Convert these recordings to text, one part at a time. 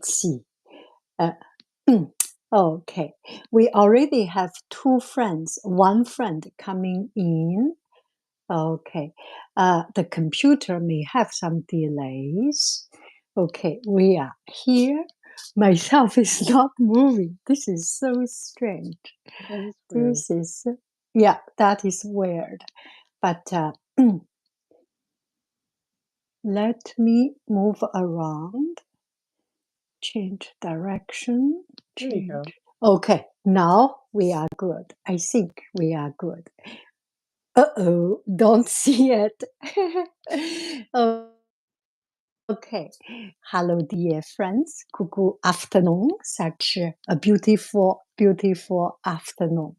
see. Uh, okay, we already have two friends, one friend coming in. Okay, the computer may have some delays. Okay, we are here. Myself is not moving. This is so strange. That is weird. This is, yeah, that is weird. But let me move around, change direction, There you go. change. Okay, now we are good. I think we are good. Uh-oh, don't see it. Okay. Hello, dear friends. Good afternoon. Such a beautiful, beautiful afternoon.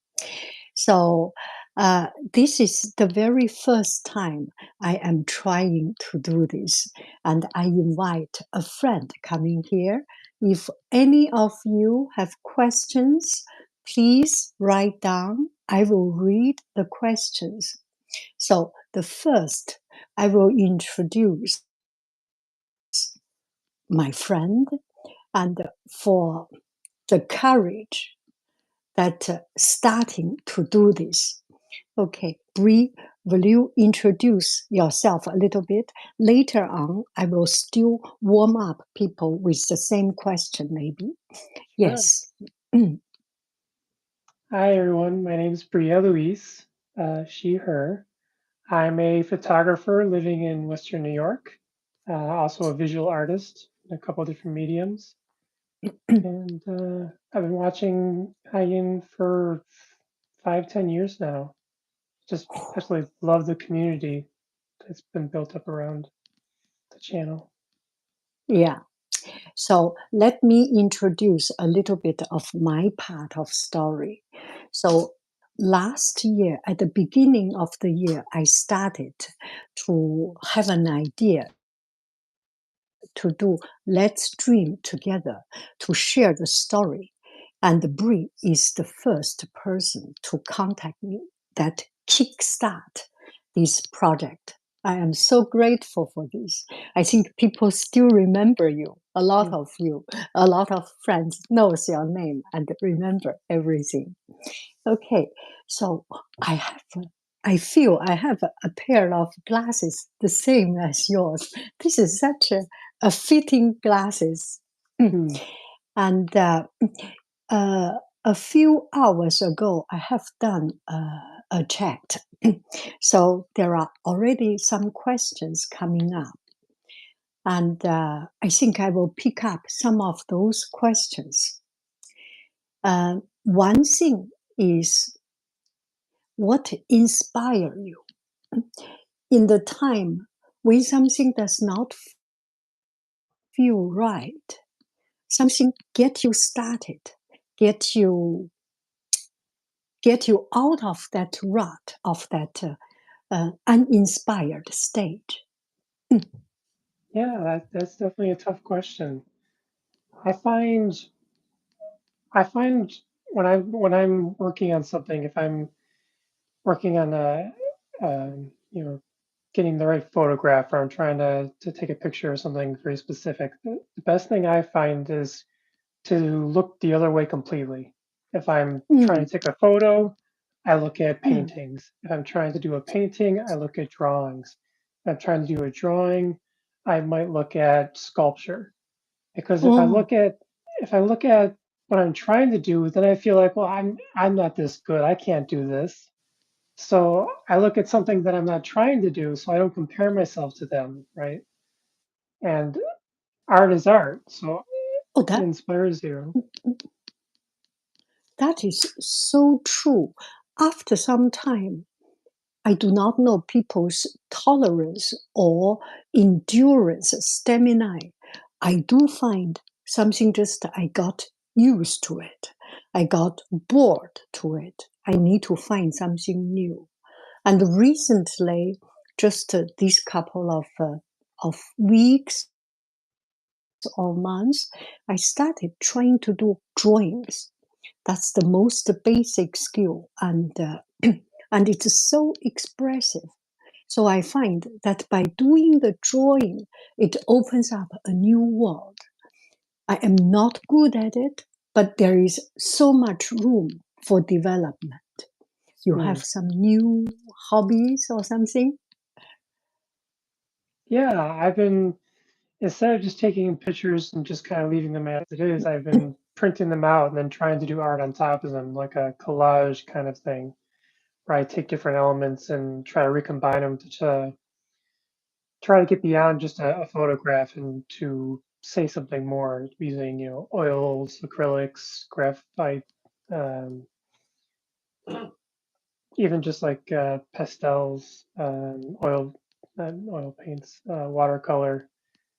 So, this is the very first time I am trying to do this, and I invite a friend coming here. If any of you have questions, please write down. I will read the questions. So, the first, I will introduce my friend and for the courage that starting to do this. Okay, Bree, will you introduce yourself a little bit? Later on, I will still warm up people with the same question, maybe. Sure. Yes. Hi, everyone. My name is Bria Louise, she, her. I'm a photographer living in Western New York, also a visual artist in a couple different mediums. And I've been watching Haiyan for 5, 10 years now. Just absolutely love the community that's been built up around the channel. Yeah. So let me introduce a little bit of my part of story. So last year, at the beginning of the year, I started to have an idea to do Let's Dream Together to share the story. And Brie is the first person to contact me that kickstart this project. I am so grateful for this. I think people still remember you. A lot Mm. of you, a lot of friends knows your name and remember everything. Okay, so I feel I have a pair of glasses the same as yours. This is such a fitting glasses. Hmm. And uh, a few hours ago, I have done a chat. So there are already some questions coming up. And I think I will pick up some of those questions. One thing is what inspire you in the time when something does not feel right, something get you started, get you out of that rut of that uninspired stage. Yeah, that's definitely a tough question. I find I find when I'm working on something, if I'm working on you know, getting the right photograph, or I'm trying to take a picture of something very specific, the best thing I find is to look the other way completely. If I'm trying Mm, to take a photo, I look at mm, paintings. If I'm trying to do a painting, I look at drawings. If I'm trying to do a drawing, I might look at sculpture. Because oh, if I look at what I'm trying to do, then I feel like, well, I'm not this good. I can't do this. So I look at something that I'm not trying to do, so I don't compare myself to them, right? And art is art, so oh, it inspires you. that is so true. After some time, I do not know people's tolerance or endurance, stamina. I do find something just I got used to it. I got bored to it. I need to find something new. And recently, just these couple of weeks or months, I started trying to do drawings. That's the most basic skill, and and it's so expressive. So I find that by doing the drawing, it opens up a new world. I am not good at it, but there is so much room for development. You Hmm. have some new hobbies or something? Yeah, I've been instead of just taking pictures and just kind of leaving them as it is, I've been printing them out and then trying to do art on top of them, like a collage kind of thing, where I take different elements and try to recombine them to try to get beyond just a photograph and to say something more using, oils, acrylics, graphite, um, even just like pastels, oil paints, watercolor.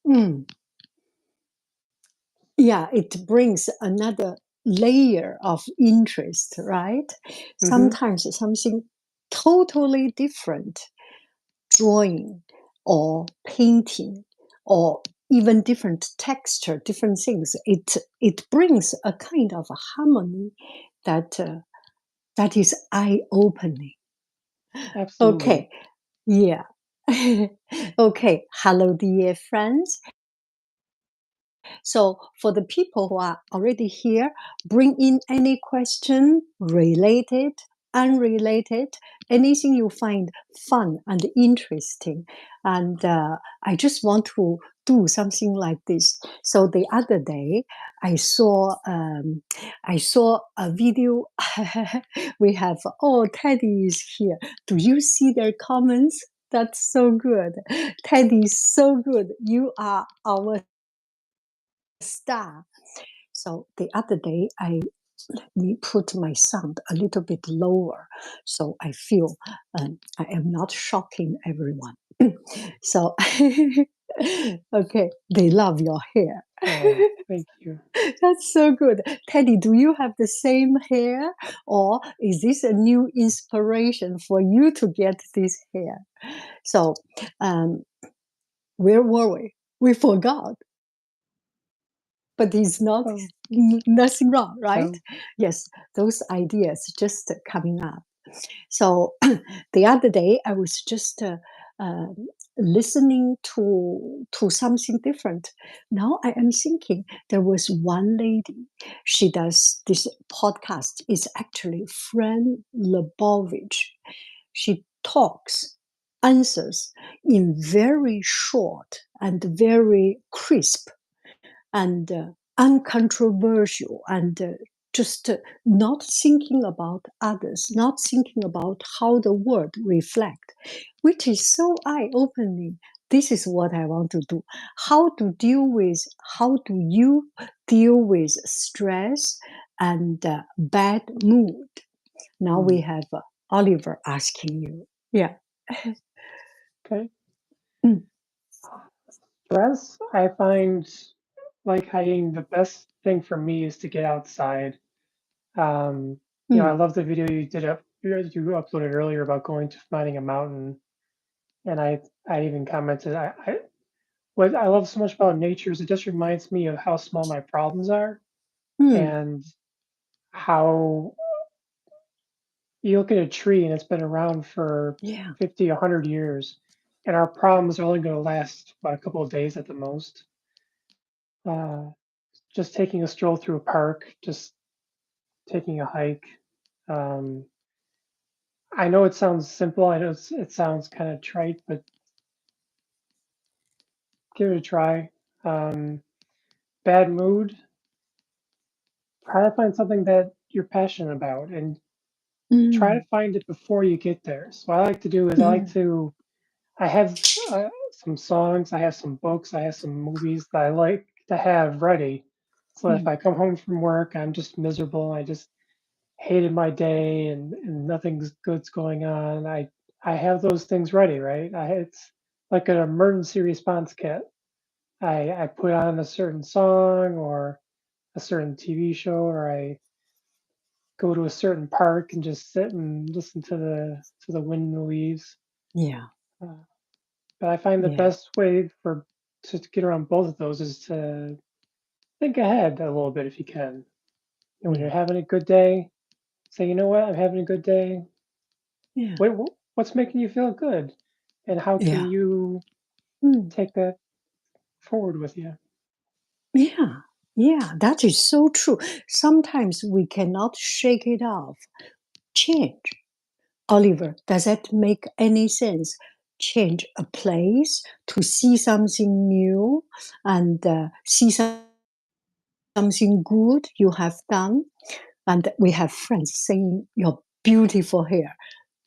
Mm. Yeah, it brings another layer of interest, right? Hmm. Sometimes something totally different, drawing or painting or even different texture, different things. It brings a kind of a harmony that that is eye opening. Absolutely. Okay, yeah. Okay, hello, dear friends. So for the people who are already here, bring in any question related, unrelated, anything you find fun and interesting. And I just want to do something like this. So the other day, I saw a video. We have Teddy is here. Do you see their comments? That's so good. Teddy is so good. You are our star. So the other day, let me put my sound a little bit lower, so I feel I am not shocking everyone. So, okay, they love your hair. Oh, thank you. That's so good. Teddy, do you have the same hair, or is this a new inspiration for you to get this hair? So, um, where were we? We forgot. But it's not Oh, nothing wrong, right? so Yes, those ideas just coming up. So the other day, I was just um listening to something different. Now I am thinking there was one lady. She does this podcast. It's actually Fran Lebovich. She talks, answers in very short and very crisp and uncontroversial and just not thinking about others, not thinking about how the world reflect, which is so eye-opening. This is what I want to do. How do you deal with stress and bad mood? Now we hmm, have Oliver asking you. Yeah. okay. Mm, Stress, I find like hiking the best thing for me is to get outside. I mm, love the video you uploaded earlier about going to finding a mountain, and I even commented what I love so much about nature is it just reminds me of how small my problems are mm, and how you look at a tree and it's been around for yeah. 50, 100 years, and our problems are only going to last about a couple of days at the most. Uh, just taking a stroll through a park, just taking a hike. Um, I know it sounds simple. I know it sounds kind of trite, but give it a try. Um, Bad mood, try to find something that you're passionate about and try to Mm, find it before you get there. So what I like to do is mm, I have some songs, I have some books, I have some movies that I like to have ready. So if mm, I come home from work, I'm just miserable. I just hated my day and nothing's good's going on. I have those things ready, right? It's like an emergency response kit. I put on a certain song or a certain TV show, or I go to a certain park and just sit and listen to the wind and the leaves. yeah. Uh, but I find the Yeah. best way for to get around both of those is to think ahead a little bit if you can. When you're Yeah. having a good day, say, you know what, I'm having a good day. Yeah. What's making you feel good, and how can Yeah. you Mm. take that forward with you? Yeah. Yeah, that is so true. Sometimes we cannot shake it off. Change. Oliver, does that make any sense? Change a place to see something new and see something good you have done. And we have friends saying, "Your beautiful hair.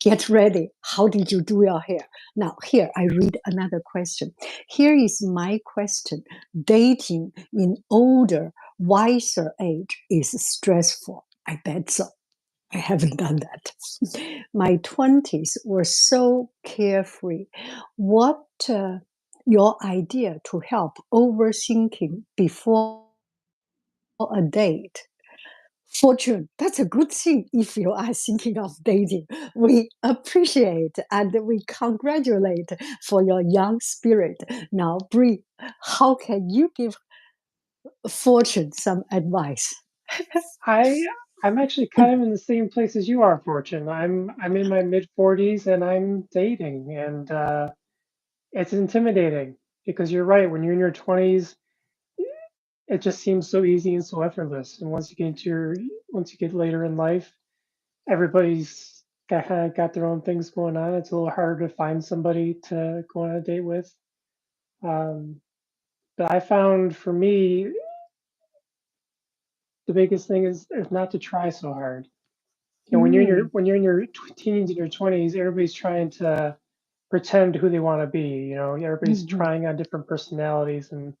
Get ready. How did you do your hair?" Now, here I read another question. Here is my question. Dating in older, wiser age is stressful. I bet so. I haven't done that. My 20s were so carefree. What your idea to help overthinking before a date? Fortune, that's a good thing if you are thinking of dating. We appreciate and we congratulate for your young spirit. Now, Brie, how can you give Fortune some advice? I I'm actually kind of in the same place as you are, Fortune. I'm in my mid 40s and I'm dating, and it's intimidating because you're right. When you're in your 20s, it just seems so easy and so effortless. And once you get later in life, everybody's kind of got their own things going on. It's a little harder to find somebody to go on a date with. Um, but I found for me, the biggest thing is not to try so hard. You know, Mm, when you're in your teens and your 20s, everybody's trying to pretend who they want to be. You know, everybody's mhm. trying on different personalities, and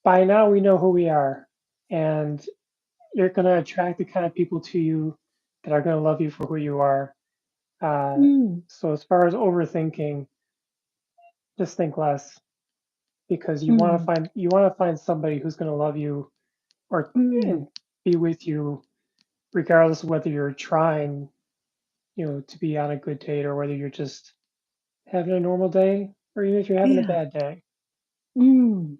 by now we know who we are, and you're going to attract the kind of people to you that are going to love you for who you are. Uh, Mm, so as far as overthinking, just think less because mm, you want to find somebody who's going to love you or mm. and be with you regardless of whether you're trying, to be on a good date or whether you're just having a normal day or even if you're having a Yeah. bad day. Mm.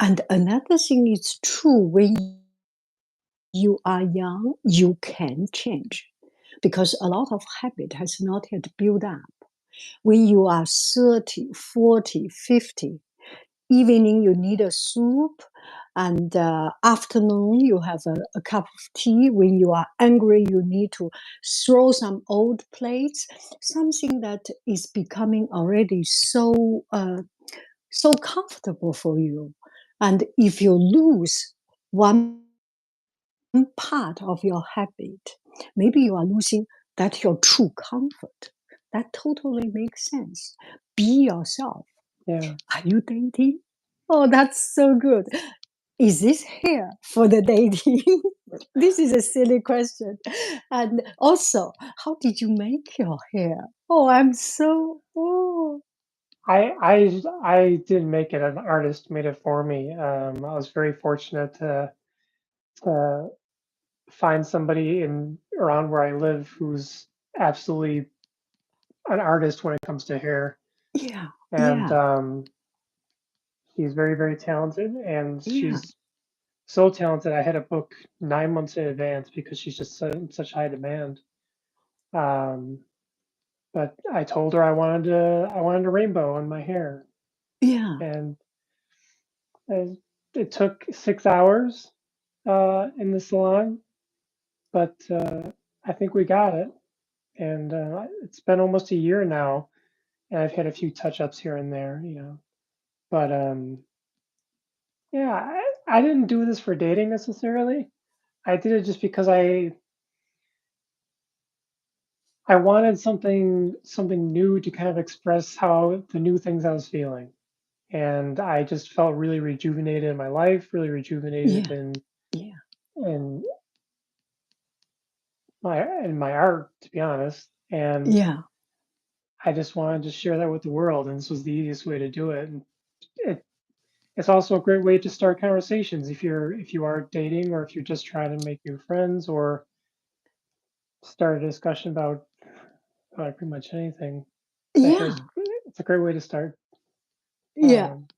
And another thing is true when you are young, you can change because a lot of habit has not yet built up. When you are 30, 40, 50, evening you need a soup, and afternoon you have a cup of tea. When you are angry, you need to throw some old plates, something that is becoming already so comfortable for you. And if you lose one part of your habit, maybe you are losing that your true comfort. That totally makes sense. Be yourself. Yeah. Are you dating? Oh, that's so good. Is this hair for the dating? This is a silly question. And also, how did you make your hair? Oh, I didn't make it. An artist made it for me. I was very fortunate to find somebody in around where I live who's absolutely an artist when it comes to hair, yeah, and yeah, she's very very talented, and yeah, she's so talented. I had to book 9 months in advance because she's just in such high demand. Um, but I told her I wanted a rainbow on my hair, yeah, and it, it took 6 hours in the salon, but I think we got it. And it's been almost a year now, and I've had a few touch ups here and there. But yeah, I didn't do this for dating necessarily. I did it just because I wanted something new to kind of express how the new things I was feeling. And I just felt really rejuvenated in my life, really rejuvenated yeah, yeah, in my art, to be honest. And yeah, I just wanted to share that with the world, and this was the easiest way to do it. And it, it's also a great way to start conversations if you are dating or if you're just trying to make new friends or start a discussion about pretty much anything. The hair's yeah, it's a great way to start. yeah, Um,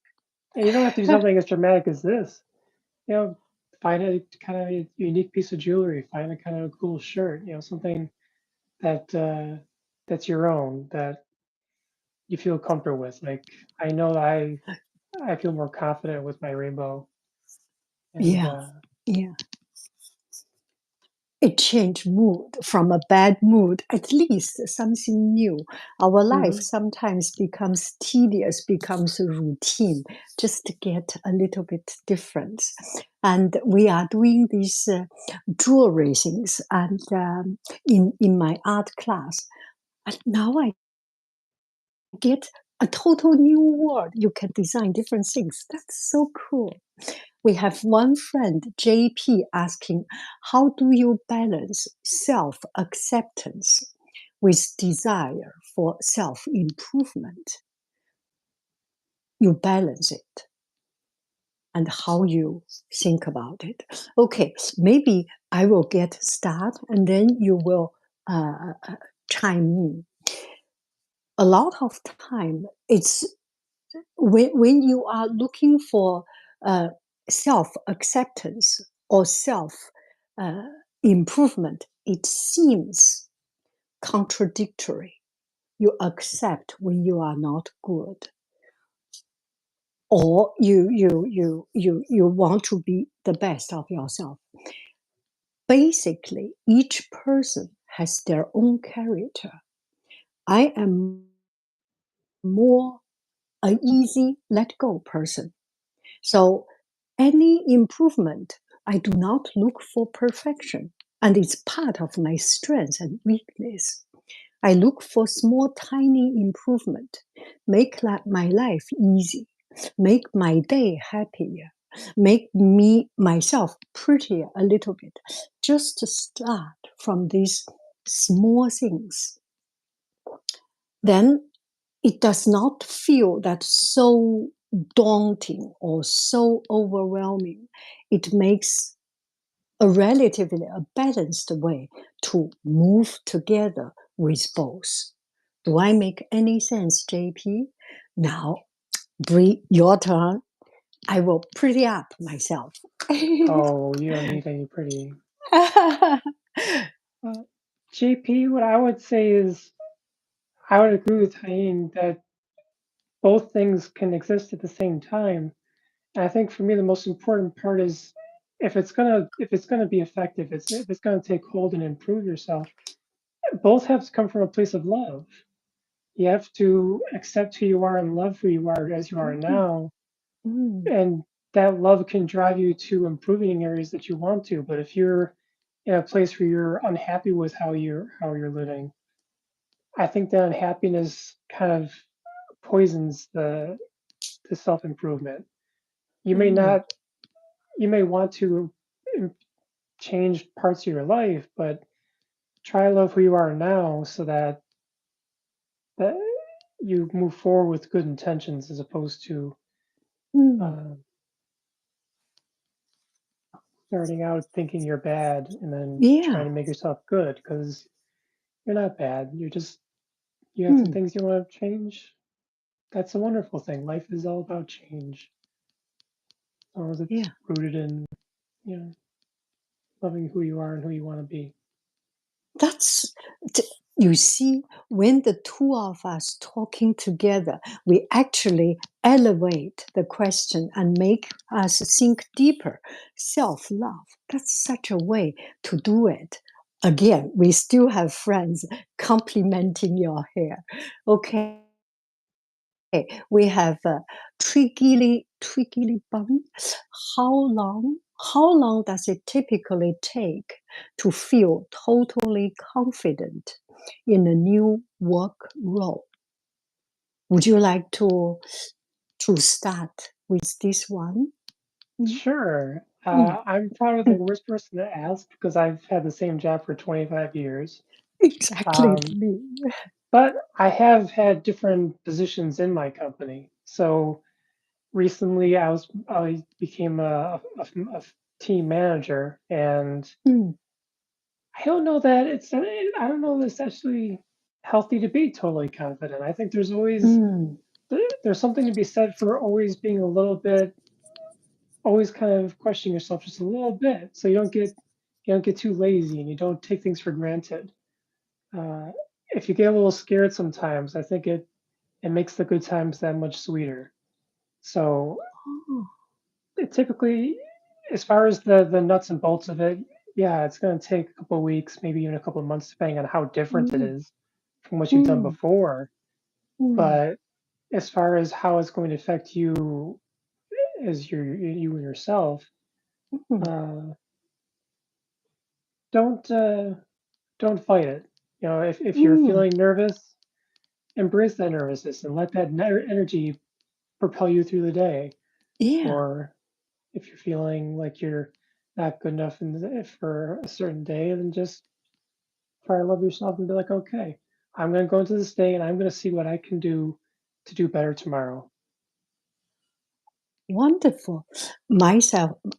and you don't have to do something as dramatic as this. You know, find a kind of a unique piece of jewelry, find a kind of cool shirt. Something that that's your own that you feel comfortable with. Like I know that I feel more confident with my rainbow. And Yeah. Yeah. It changed mood from a bad mood, at least something new. Our life mhm. sometimes becomes tedious, becomes routine, just to get a little bit different. And we are doing these jewelry things and in my art class. And now I get a total new world. You can design different things. That's so cool. We have one friend, JP, asking, how do you balance self acceptance with desire for self improvement? You balance it and how you think about it. Okay, maybe I will get started and then you will chime in. A lot of time, it's when you are looking for uh, self acceptance or self uh, improvement, it seems contradictory. You accept when you are not good, or you want to be the best of yourself. Basically, each person has their own character. I am more an easy let go person. So any improvement, I do not look for perfection. And it's part of my strength and weakness. I look for small, tiny improvement, make my life easy, make my day happier, make me myself prettier a little bit. Just to start from these small things. Then it does not feel that so daunting or so overwhelming. It makes a relatively a balanced way to move together with both. Do I make any sense, JP? Now, Bree, your turn. I will pretty up myself. Oh, you don't need any pretty. Uh, JP, what I would say is I would agree with Hain that both things can exist at the same time. And I think for me the most important part is if it's gonna be effective, if it's gonna take hold and improve yourself, both have to come from a place of love. You have to accept who you are and love who you are as you are Mm, now. mm, And that love can drive you to improving in areas that you want to. But if you're in a place where you're unhappy with how you're living, I think that unhappiness kind of poisons the self improvement. You may mm, not you may want to im- change parts of your life, but try to love who you are now so that you move forward with good intentions as opposed to mm. uh, starting out thinking you're bad and then trying Yeah. to make yourself good because you're not bad. You have some Mm, things you want to change. That's a wonderful thing. Life is all about change, as long as it's yeah. rooted in loving who you are and who you want to be. That's, you see, when the two of us talking together, we actually elevate the question and make us think deeper. Self love, that's such a way to do it. Again, we still have friends complimenting your hair. Okay, we have Twiggy Bun. How long does it typically take to feel totally confident in a new work role? Would you like to start with this one? Mm, Sure. mm, I'm probably the mm. worst person to ask because I've had the same job for 25 years. Exactly Um, me. but I have had different positions in my company. So recently, I became a team manager, and Mm, I don't know that I don't know that it's actually healthy to be totally confident. I think mm, there's something to be said for always being a little bit, always kind of questioning yourself just a little bit, so you don't get too lazy and you don't take things for granted. Uh, if you get a little scared sometimes, I think it makes the good times that much sweeter. So oh, it typically as far as the nuts and bolts of it, yeah, it's going to take a couple of weeks, maybe even a couple of months, depending on how different it Mm, is from what you've done mm, before. mm, But as far as how it's going to affect you as you and yourself, mm, uh, don't don't fight it. You know, if you're mm. feeling nervous, embrace that nervousness and let that energy propel you through the day. Yeah, Or if you're feeling like you're not good enough for a certain day, then just try to love yourself and be like, okay, I'm going to go into this day and I'm going to see what I can do to do better tomorrow. wonderful.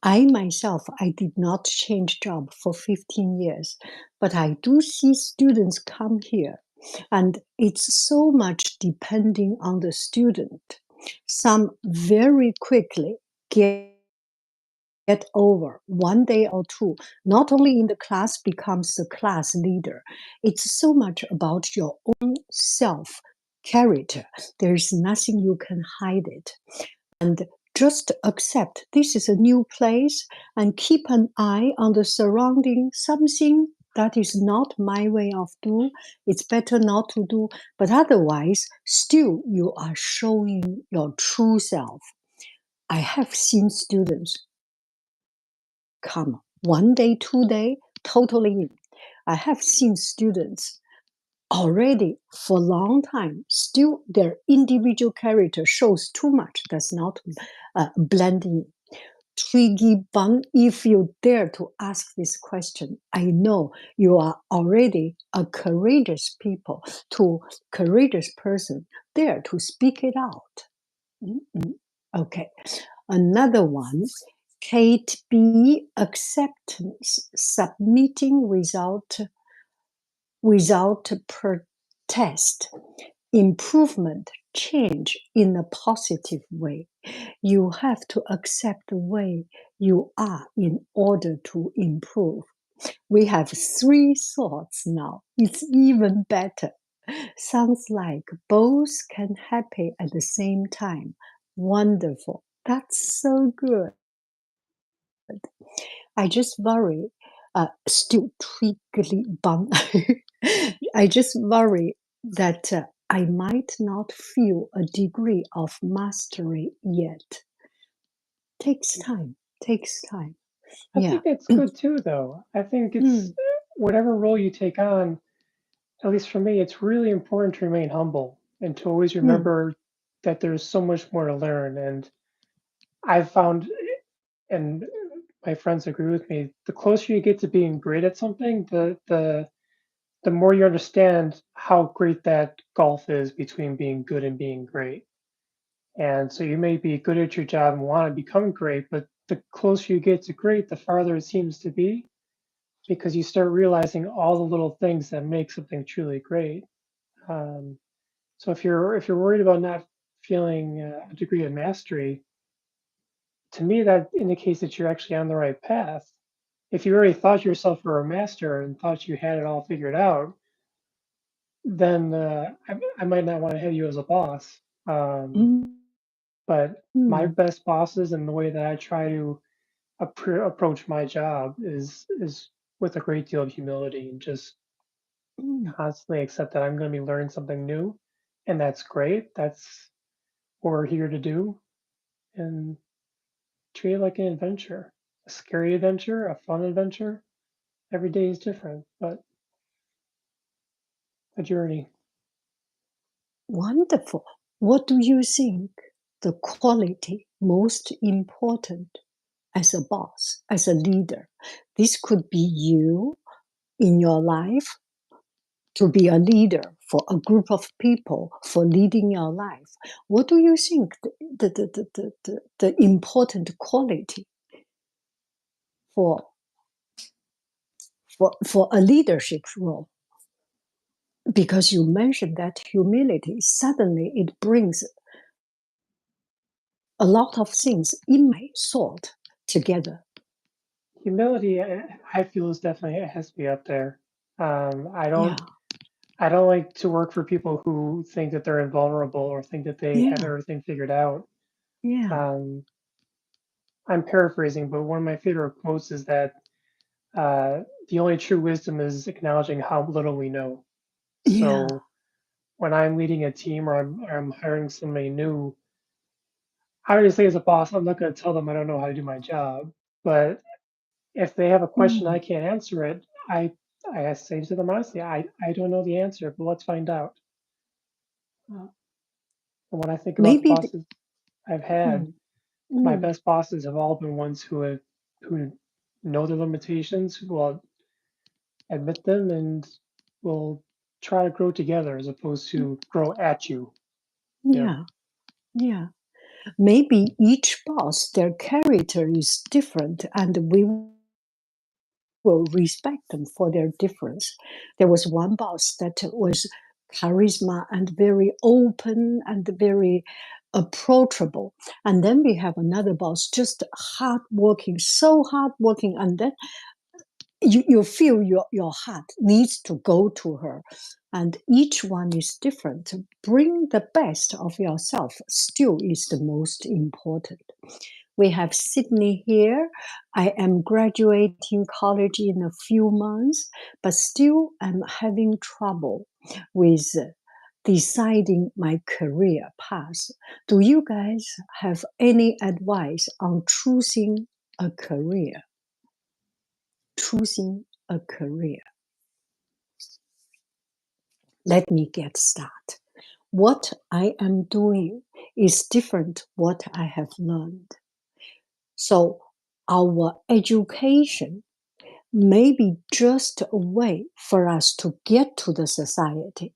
I myself, I did not change job for 15 years, but I do see students come here, and it's so much depending on the student. Some very quickly get over 1 day or two, not only in the class becomes the class leader. It's so much about your own self character. There's nothing you can hide it. And just accept this is a new place and keep an eye on the surrounding. Something that is not my way of do, it's better not to do. But otherwise, still you are showing your true self. I have seen students come 1 day, 2 day, totally in. I have seen students already for a long time, still their individual character shows too much, does not blend in. Twiggy Bun, if you dare to ask this question, I know you are already a courageous person there to speak it out. Mm-mm. Okay, another one, Kate B. Acceptance, submitting without protest, improvement, change in a positive way. You have to accept the way you are in order to improve. We have three thoughts now. It's even better. Sounds like both can happen at the same time. Wonderful. That's so good. I just worry, still twiggly bum. I just worry that I might not feel a degree of mastery yet. Takes time. Takes time. I Yeah. think that's good too, though. I think it's Mm, whatever role you take on, at least for me, it's really important to remain humble and to always mm, remember that there's so much more to learn. And I've found, and my friends agree with me, the closer you get to being great at something, the more you understand how great that gulf is between being good and being great. And so you may be good at your job and want to become great, but the closer you get to great, the farther it seems to be because you start realizing all the little things that make something truly great. Um, so if you're worried about not feeling a degree of mastery, to me that indicates that you're actually on the right path. If you already thought yourself were a master and thought you had it all figured out, then I might not want to have you as a boss. Um, mm, but my mm, best bosses and the way that I try to approach my job is with a great deal of humility and just mm. constantly accept that I'm going to be learning something new, and that's great. That's what we're here to do, and treat it like an adventure, a scary adventure, a fun adventure. Every day is different, but a journey. Wonderful. What do you think the quality most important as a boss, as a leader? This could be you in your life to be a leader for a group of people for leading your life. What do you think the important quality for, for a leadership role? Because you mentioned that humility, suddenly it brings a lot of things in my thought together. Humility, I feel, is definitely it has to be up there. Um, I Yeah, don't I don't like to work for people who think that they're invulnerable or think that they have yeah, everything figured out. yeah. Um, I'm paraphrasing, but one of my favorite quotes is that uh, the only true wisdom is acknowledging how little we know. Yeah. So when I'm leading a team or I'm hiring somebody new, obviously as a boss, I'm not going to tell them I don't know how to do my job. But if they have a question Mm. I can't answer it, I say to them honestly, I don't know the answer, but let's find out. Uh, And when I think about the Maybe. bosses I've had, Mm, my mm. best bosses have all been ones who know their limitations, who will admit them, and will try to grow together as opposed to grow at you. You know, Yeah, yeah. Maybe each boss, their character is different, and we will respect them for their difference. There was one boss that was charisma and very open and very approachable. And then we have another boss, just hardworking, so hardworking. And then you feel your heart needs to go to her. And each one is different. Bring the best of yourself still is the most important. We have Sydney here. I am graduating college in a few months, but still I'm having trouble with deciding my career path. Do you guys have any advice on choosing a career? Choosing a career. Let me get started. What I am doing is different what I have learned. So our education may be just a way for us to get to the society,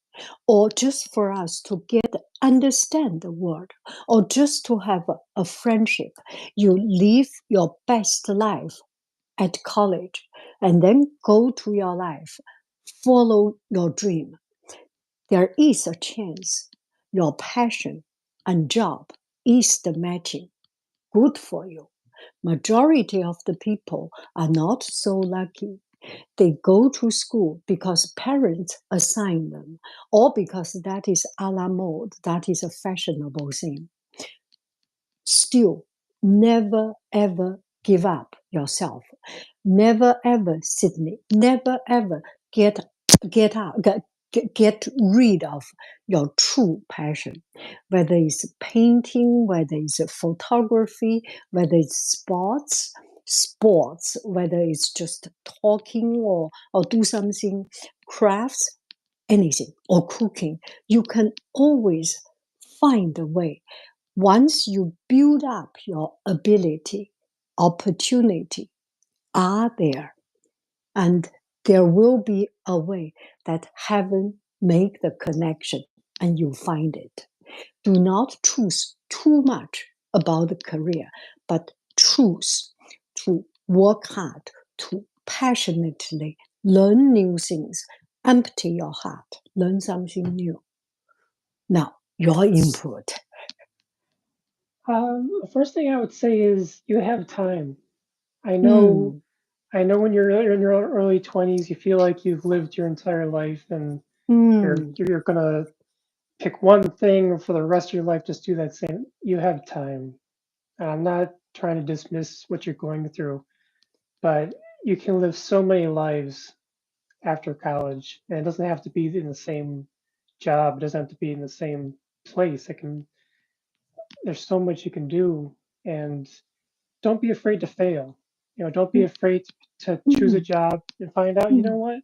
or just for us to get understand the world, or just to have a friendship. You live your best life at college and then go to your life, follow your dream. There is a chance your passion and job is the matching. Good for you. Majority of the people are not so lucky. They go to school because parents assign them, or because that is a la mode, that is a fashionable thing. Still, never ever give up yourself. Never ever, Sydney, never ever get get out get rid of your true passion, whether it's painting, whether it's photography, whether it's sports, whether it's just talking or do something, crafts, anything, or cooking. You can always find a way. Once you build up your ability, opportunity are there, and there will be a way that heaven make the connection and you find it. Do not choose too much about the career, but choose to work hard, to passionately learn new things, empty your heart, learn something new. Now, your input. the first thing I would say is you have time. I know Hmm. I know when you're in your early 20s, you feel like you've lived your entire life and Hmm. you're gonna pick one thing for the rest of your life, just do that same. You have time. And I'm not trying to dismiss what you're going through, but you can live so many lives after college, and it doesn't have to be in the same job. It doesn't have to be in the same place. It can. There's so much you can do, and don't be afraid to fail. Don't be afraid to choose a Hmm. job and find out, you know Hmm. what,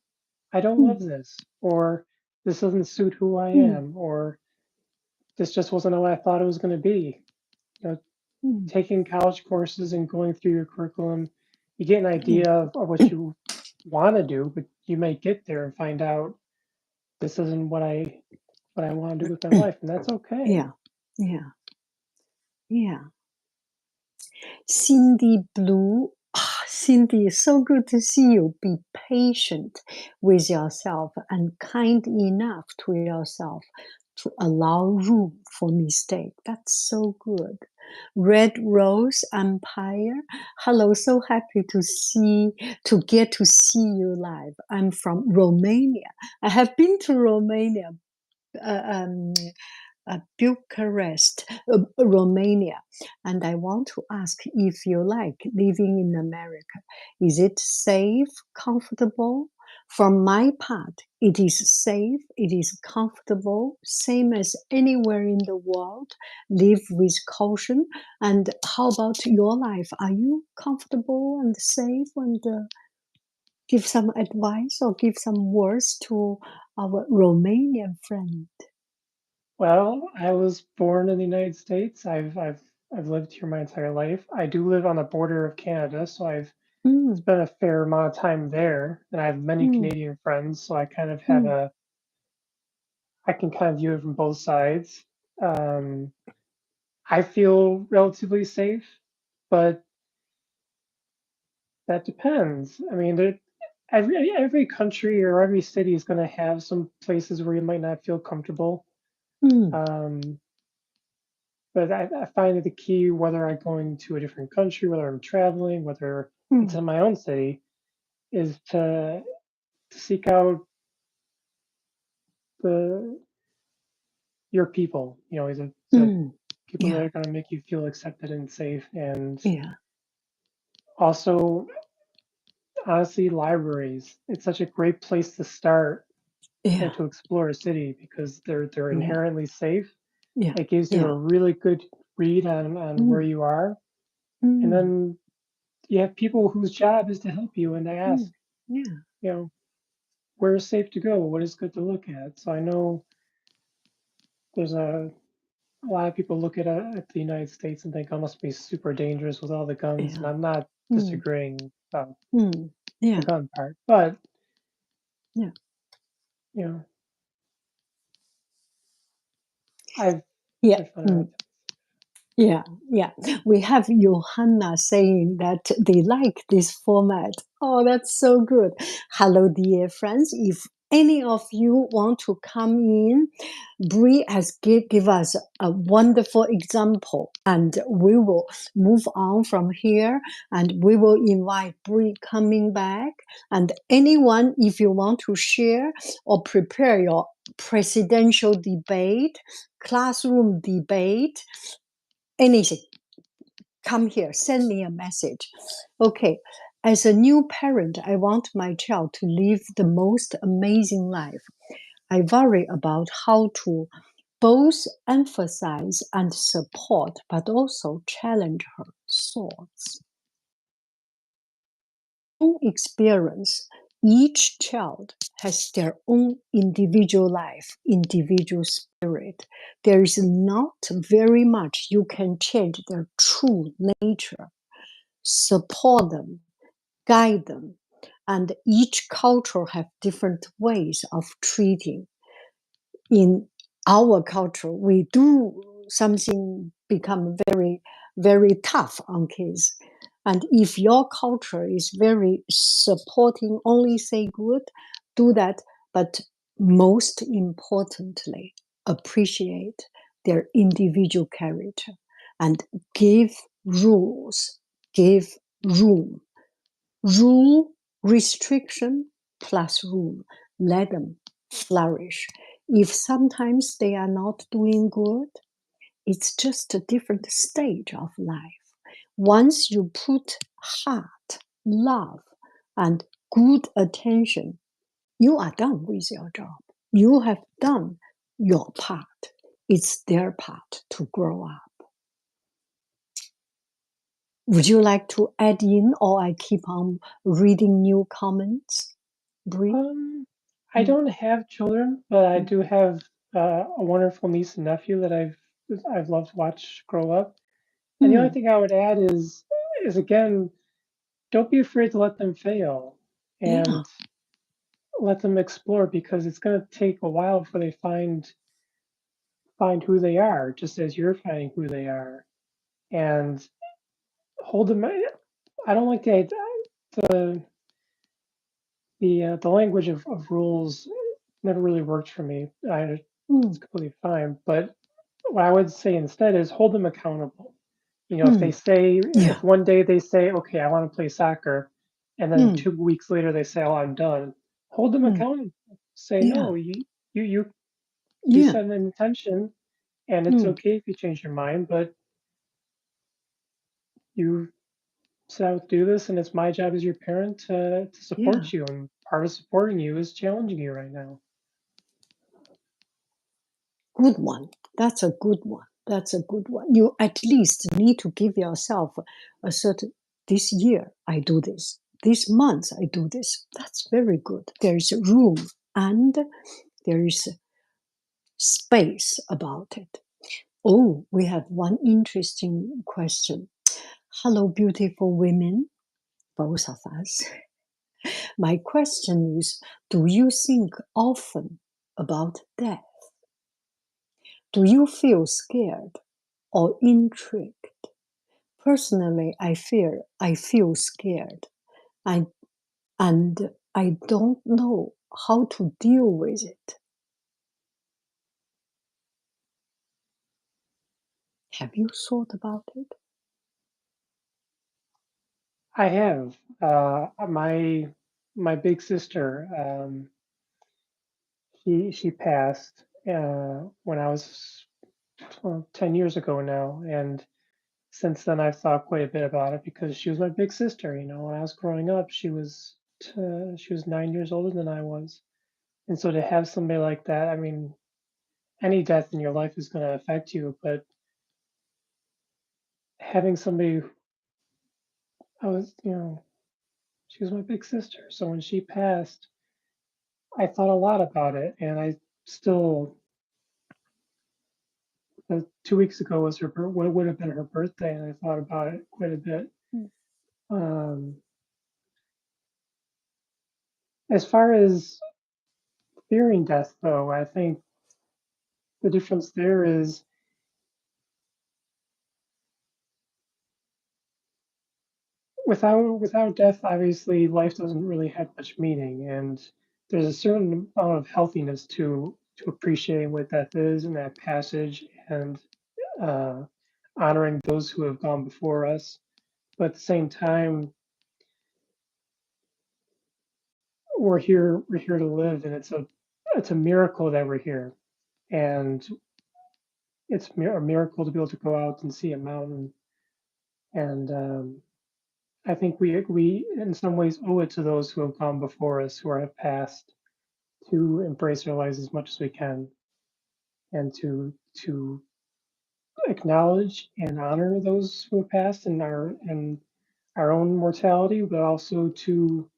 I don't Hmm. love this, or this doesn't suit who I Hmm. am, or this just wasn't what I thought it was going to be. You know, Hmm. taking college courses and going through your curriculum, you get an Yeah. idea of what you want to do, but you may get there and find out this isn't what I want to do with my life, and that's okay. Yeah. Yeah. Yeah. Cindy Blue. Ah, Cindy, so good to see you. Be patient with yourself and kind enough to yourself to allow room for mistake. That's so good. Red Rose Empire. Hello, so happy to get to see you live. I'm from Romania. I have been to Romania uh, um, Bucharest, Romania. And I want to ask if you like living in America. Is it safe, comfortable? From my part, it is safe, it is comfortable, same as anywhere in the world. Live with caution. And how about your life? Are you comfortable and safe? And give some advice or give some words to our Romanian friend. Well, I was born in the United States. I've lived here my entire life. I do live on the border of Canada, so I've Mm, spent a fair amount of time there, and I have many mm, Canadian friends, so I kind of have mm, a I can kind of view it from both sides. Um, I feel relatively safe, but that depends. I mean, every country or every city is going to have some places where you might not feel comfortable. mm, Um, but I find that the key, whether I'm going to a different country, whether I'm traveling, whether it's mm, in my own city, is to seek out the your people. You know, the mm. people that Yeah, are going to make you feel accepted and safe, and yeah, also honestly, libraries. It's such a great place to start and yeah, to explore a city because they're yeah, inherently safe. yeah, It gives you a yeah. really good read on where Mm, you are, and mm, then you have people whose job is to help you and they ask, mm. Yeah, you know, where is safe to go? What is good to look at? So I know there's a lot of people look at the United States and think, oh, it must be super dangerous with all the guns, and yeah. I'm not Mm, disagreeing about mm. the Yeah, gun part, but yeah, you know, I've yeah. I found Mm. it. Yeah, yeah. We have Johanna saying that they like this format. Oh, that's so good. Hello, dear friends. If any of you want to come in, Bree has give us a wonderful example, and we will move on from here, and we will invite Bree coming back. And anyone, if you want to share or prepare your presidential debate, classroom debate, anything, come here, send me a message. Okay, as a new parent, I want my child to live the most amazing life. I worry about how to both emphasize and support, but also challenge her thoughts. Own experience, each child has their own individual life, individual spirit. There is not very much you can change their true nature. Support them, guide them, and each culture have different ways of treating. In our culture, we do something become very, very tough on kids. And if your culture is very supporting, only say good, do that. But most importantly, appreciate their individual character and give rules, give room. Rule, restriction plus room. Let them flourish. If sometimes they are not doing good, it's just a different stage of life. Once you put heart, love, and good attention, you are done with your job. You have done your part. It's their part to grow up. Would you like to add in, or I keep on reading new comments? Brie? Um, I Mm, don't have children, but I mm, do have a wonderful niece and nephew that I've loved to watch grow up. And the only mm. thing I would add is again, don't be afraid to let them fail Yeah. and let them explore because it's going to take a while before they find who they are, just as you're finding who they are. And hold them. I don't like the the language of rules never really worked for me. It's Mm, completely fine, but what I would say instead is hold them accountable. You know, mm. Yeah. if one day they say, okay, I want to play soccer, and then Mm, 2 weeks later they say, oh, I'm done, hold them mm. accountable. Say, Yeah. no, you Yeah. set an intention, And it's Mm, okay if you change your mind, but you set out to do this, and it's my job as your parent to yeah, support you. And part of supporting you is challenging you right now. good one. That's a good one. That's a good one. You at least need to give yourself a certain, this year I do this, this month I do this. That's very good. There is room and there is space about it. Oh, we have one interesting question. Hello, beautiful women, both of us. My question is, do you think often about death? Do you feel scared or intrigued? Personally, I feel scared. I, and I don't know how to deal with it. Have you thought about it? I have my big sister. She passed when I was 10 years ago now, and since then I've thought quite a bit about it because she was my big sister. You know, when I was growing up, she was 9 years older than I was, and so to have somebody like that, I mean, any death in your life is going to affect you, but having somebody, I was, you know, she was my big sister, so when she passed, I thought a lot about it, and I still. 2 weeks ago was what would have been her birthday, and I thought about it quite a bit. Mm. Um, as far as fearing death, though, I think the difference there is without death, obviously life doesn't really have much meaning, and there's a certain amount of healthiness to appreciating what death is and that passage and uh, honoring those who have gone before us. But at the same time, we're here to live, and it's a miracle that we're here, and it's a miracle to be able to go out and see a mountain. And I think we in some ways owe it to those who have gone before us, who have passed, to embrace our lives as much as we can, and to acknowledge and honor those who have passed and our own mortality, but also to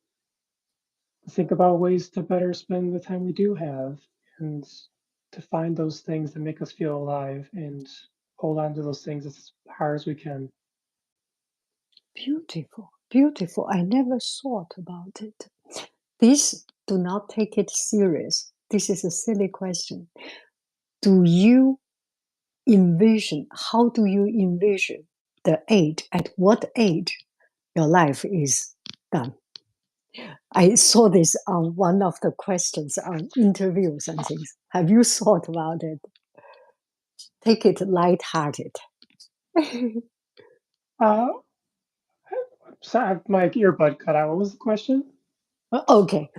think about ways to better spend the time we do have, and to find those things that make us feel alive and hold on to those things as hard as we can. Beautiful, beautiful. I never thought about it. This, do not take it serious. This is a silly question. Do you envision, how do you envision the age, at what age your life is done? I saw this on one of the questions on interviews and things. Have you thought about it? Take it lighthearted. Uh, Sorry, my earbud cut out. What was the question? Okay.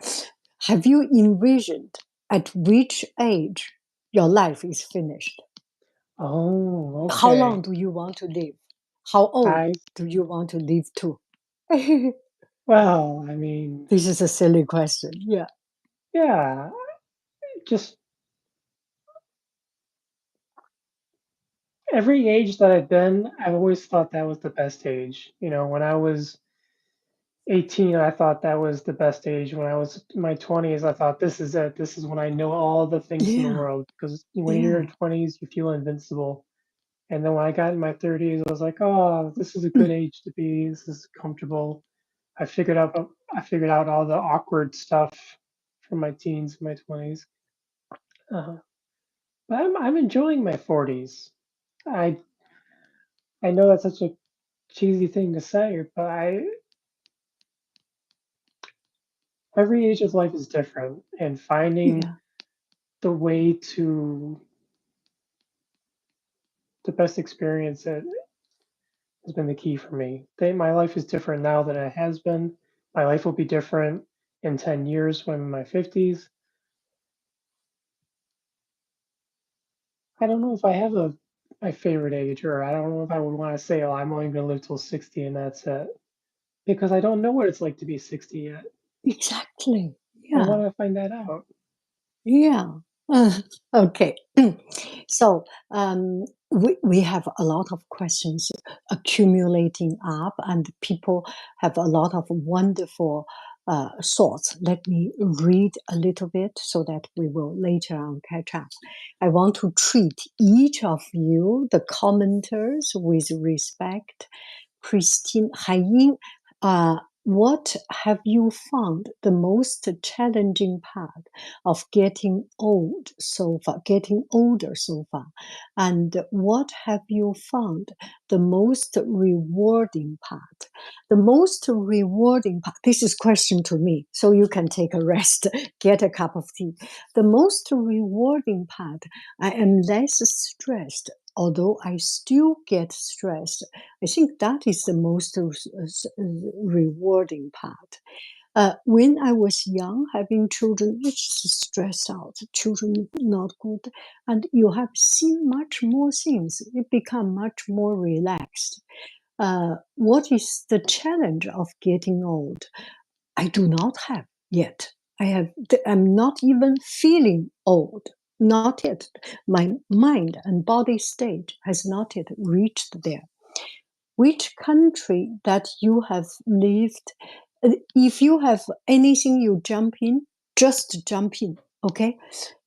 Have you envisioned at which age your life is finished? Oh, How okay. long do you want to live? How old I do you want to live to? Well, I mean, This is a silly question. Yeah. yeah, just every age that I've been, I've always thought that was the best age. You know, when I was 18, I thought that was the best age. When I was in my 20s, I thought this is it. This is when I know all the things in the Yeah. world. Because when you're in your Yeah. 20s, you feel invincible. And then when I got in my 30s, I was like, oh, this is a good Mm. age to be. This is comfortable. I figured out all the awkward stuff from my teens and my 20s. Uh, but I'm enjoying my 40s. I I know that's such a cheesy thing to say, but I every age of life is different, and finding Yeah. the way to best experience it has been the key for me. My life is different now than it has been. My life will be different in 10 years when I'm in my 50s. I don't know if I have a my favorite age, or I don't know if I would want to say, oh, I'm only going to live till 60 and that's it, because I don't know what it's like to be 60 yet. Exactly. I Yeah. want to find that out. Yeah. Okay. So we have a lot of questions accumulating up, and people have a lot of wonderful thoughts. Let me read a little bit so that we will later on catch up. I want to treat each of you, the commenters, with respect. Christine Haiying, what have you found the most challenging part of getting older so far? And what have you found the most rewarding part? The most rewarding part, this is question to me, so you can take a rest, get a cup of tea. The most rewarding part, I am less stressed, although I still get stressed. I think that is the most rewarding part. When I was young, having children, it's stressed out. Children not good, and you have seen much more things. You become much more relaxed. What is the challenge of getting old? I do not have yet. I'm not even feeling old. Not yet. My mind and body state has not yet reached there. Which country that you have lived, if you have anything you jump in, just jump in, okay?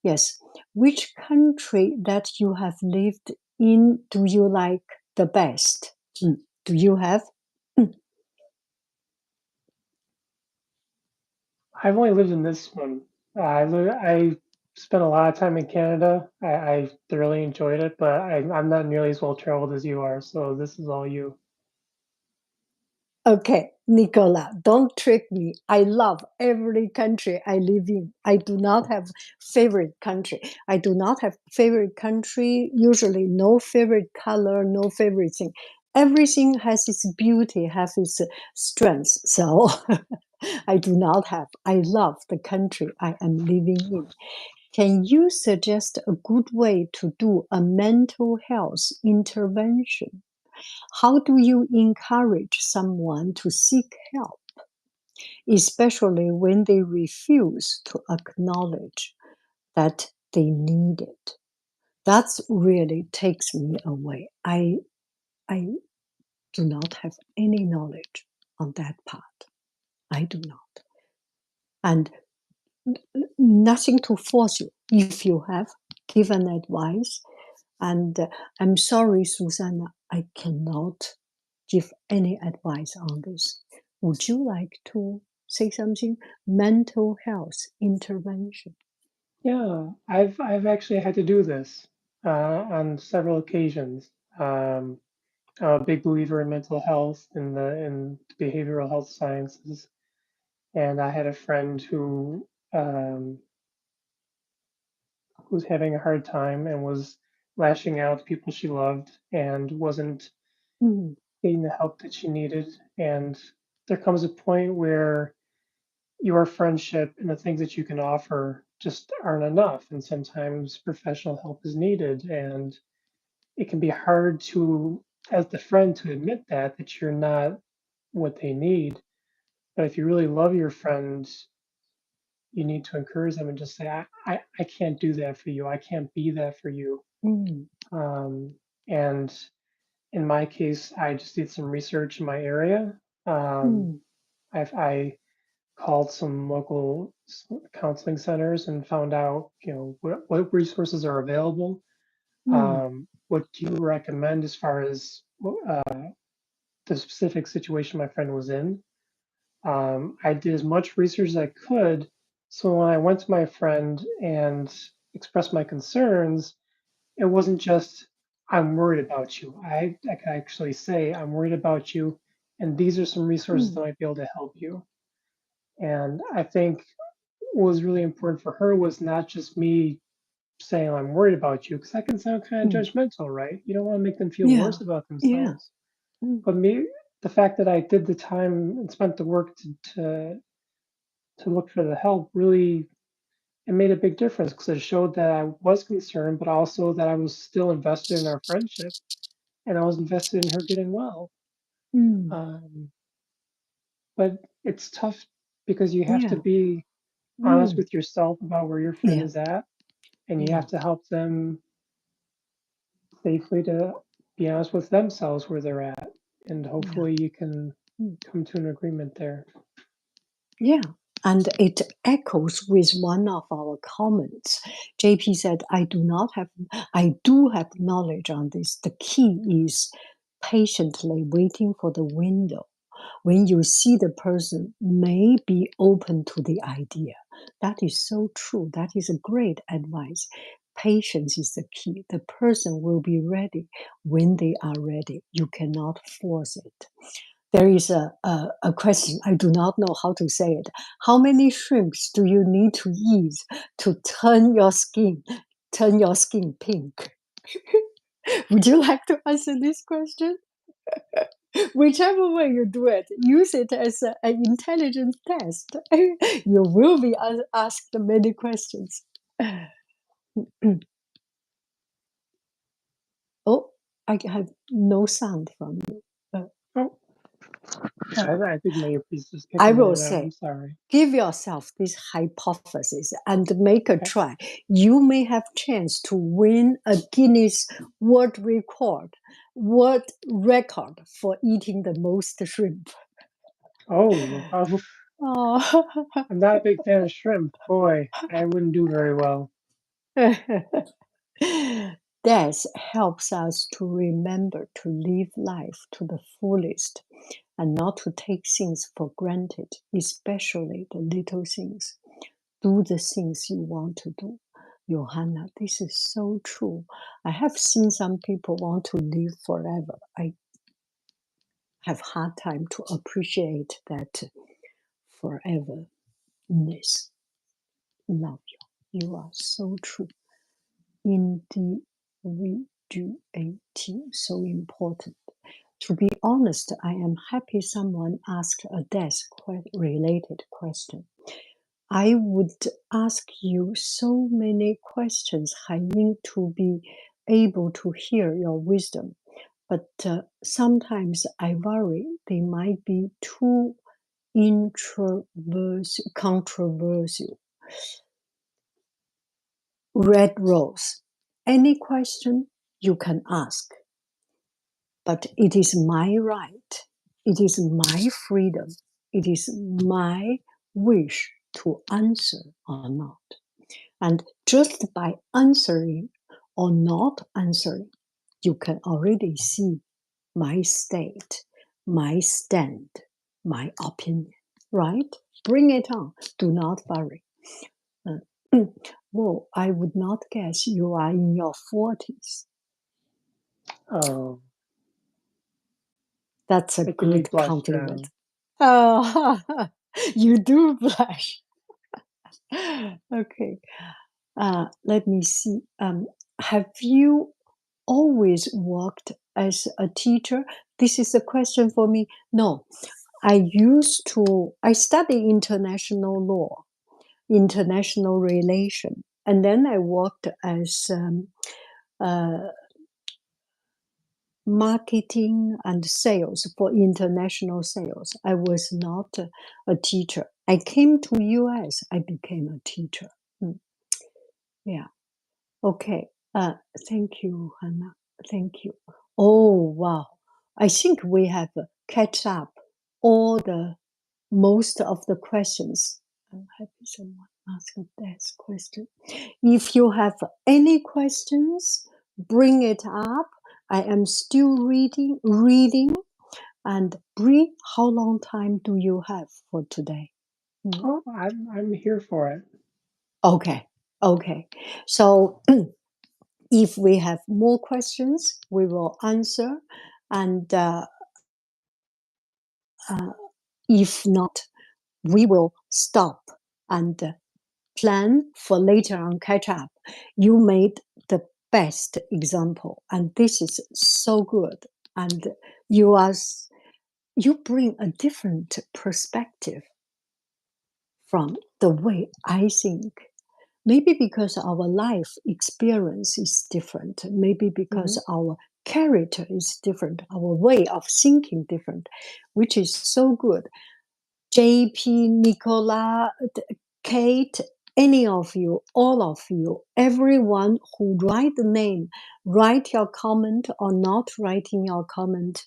Yes. Which country that you have lived in do you like the best? Do you have? Mm. I've only lived in this one. I spent a lot of time in Canada. I thoroughly enjoyed it, but I'm not nearly as well traveled as you are. So this is all you. Okay, Nicola, don't trick me. I love every country I live in. I do not have favorite country. I do not have favorite country, usually no favorite color, no favorite thing. Everything has its beauty, has its strengths. So I do not have. I love the country I am living in. Can you suggest a good way to do a mental health intervention? How do you encourage someone to seek help, especially when they refuse to acknowledge that they need it? That's really takes me away. I do not have any knowledge on that part. I do not. And nothing to force you. If you have, give an advice. And I'm sorry, Susanna, I cannot give any advice on this. Would you like to say something? Mental health intervention. Yeah, I've actually had to do this on several occasions. Um, I'm a big believer in mental health and in behavioral health sciences, and I had a friend um, who was having a hard time and was lashing out at people she loved and wasn't Mm, getting the help that she needed. And there comes a point where your friendship and the things that you can offer just aren't enough. And sometimes professional help is needed. And it can be hard to, as the friend, to admit that you're not what they need. But if you really love your friend, you need to encourage them and just say, I can't do that for you. I can't be that for you. mm, Um, and in my case, I just did some research in my area. Um, mm, I called some local counseling centers and found out, what resources are available. mm, What do you recommend as far as the specific situation my friend was in? I did as much research as I could. So when I went to my friend and expressed my concerns, it wasn't just, I'm worried about you. I could actually say, I'm worried about you, and these are some resources that mm, might be able to help you. And I think what was really important for her was not just me saying, I'm worried about you, because that can sound kind of mm. judgmental, right? You don't want to make them feel Yeah, worse about yeah. themselves. Mm, But me, the fact that I did the time and spent the work to look for the help really it made a big difference because it showed that I was concerned, but also that I was still invested in our friendship and I was invested in her getting well. Mm, Um, but it's tough because you have to yeah. be honest Mm, with yourself about where your friend yeah. is at, and you Yeah. have to help them safely to be honest with themselves where they're at, and Yeah. hopefully you can Mm. come to an agreement there. Yeah, and it echoes with one of our comments. JP said, I do have knowledge on this. The key is patiently waiting for the window when you see the person may be open to the idea. That is so true. That is a great advice. Patience is the key. The person will be ready when they are ready. You cannot force it. There is a question, I do not know how to say it. How many shrimps do you need to eat to turn your skin pink? Would you like to answer this question? Whichever way you do it, use it as an intelligence test. You will be asked many questions. Oh, I have no sound from you. Uh, Oh, uh, I think my earpiece is I kicking in will and out. I'm say, sorry. give yourself this hypothesis and make a Okay. try. You may have chance to win a Guinness World Record for eating the most shrimp. Oh, Oh. I'm not a big fan of shrimp. Boy, I wouldn't do very well. Death helps us to remember to live life to the fullest and not to take things for granted, especially the little things. Do the things you want to do. Johanna, this is so true. I have seen some people want to live forever. I have hard time to appreciate that foreverness. Love you. You are so true. Individuality, so important. To be honest, I am happy someone asked a death related question. I would ask you so many questions, Haiying, to be able to hear your wisdom. But sometimes I worry they might be too controversial. Red Rose, any question you can ask, but it is my right. It is my freedom. It is my wish to answer or not. And just by answering or not answering, you can already see my state, my stand, my opinion, right? Bring it on. Do not worry. Well, I would not guess you are in your 40s. Oh, That's a making me good blush compliment. now. Oh, you do blush. Okay. Let me see. Have you always worked as a teacher? This is a question for me. No, I studied international law, international relation, and then I worked as uh, marketing and sales for international sales. I was not a teacher. I came to US, I became a teacher. Mm, yeah. Okay. Thank you, Hannah. Thank you. Oh, wow. I think we have catch up all the most of the questions. I'm happy someone asked that question. If you have any questions, bring it up. I am still reading. And Bree, how long time do you have for today? Mm, Oh, I'm here for it. okay. Okay. So if we have more questions, we will answer. And uh, if not, we will stop and plan for later on catch up. You made the best example, and this is so good. And you bring a different perspective from the way I think. Maybe because our life experience is different. Maybe Hmm. because our character is different, our way of thinking different, which is so good. JP, Nicola, Kate, any of you, all of you, everyone who write the name, write your comment or not writing your comment,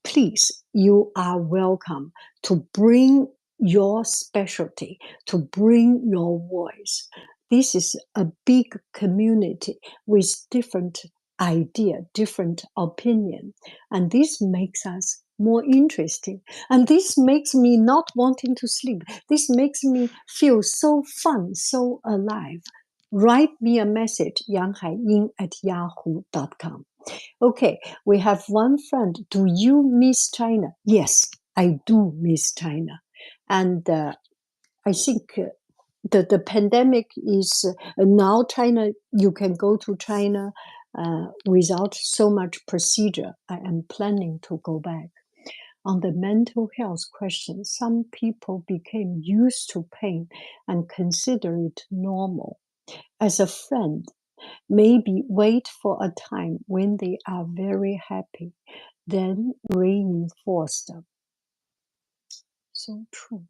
please, you are welcome to bring your specialty, to bring your voice. This is a big community with different idea, different opinion, and this makes us more interesting. And this makes me not wanting to sleep. This makes me feel so fun, so alive. Write me a message, yanghaiying@yahoo.com. Okay, we have one friend. Do you miss China? Yes, I do miss China. And I think the pandemic is now China, you can go to China without so much procedure. I am planning to go back. On the mental health question, some people became used to pain and consider it normal. As a friend, maybe wait for a time when they are very happy, then reinforce them. So true.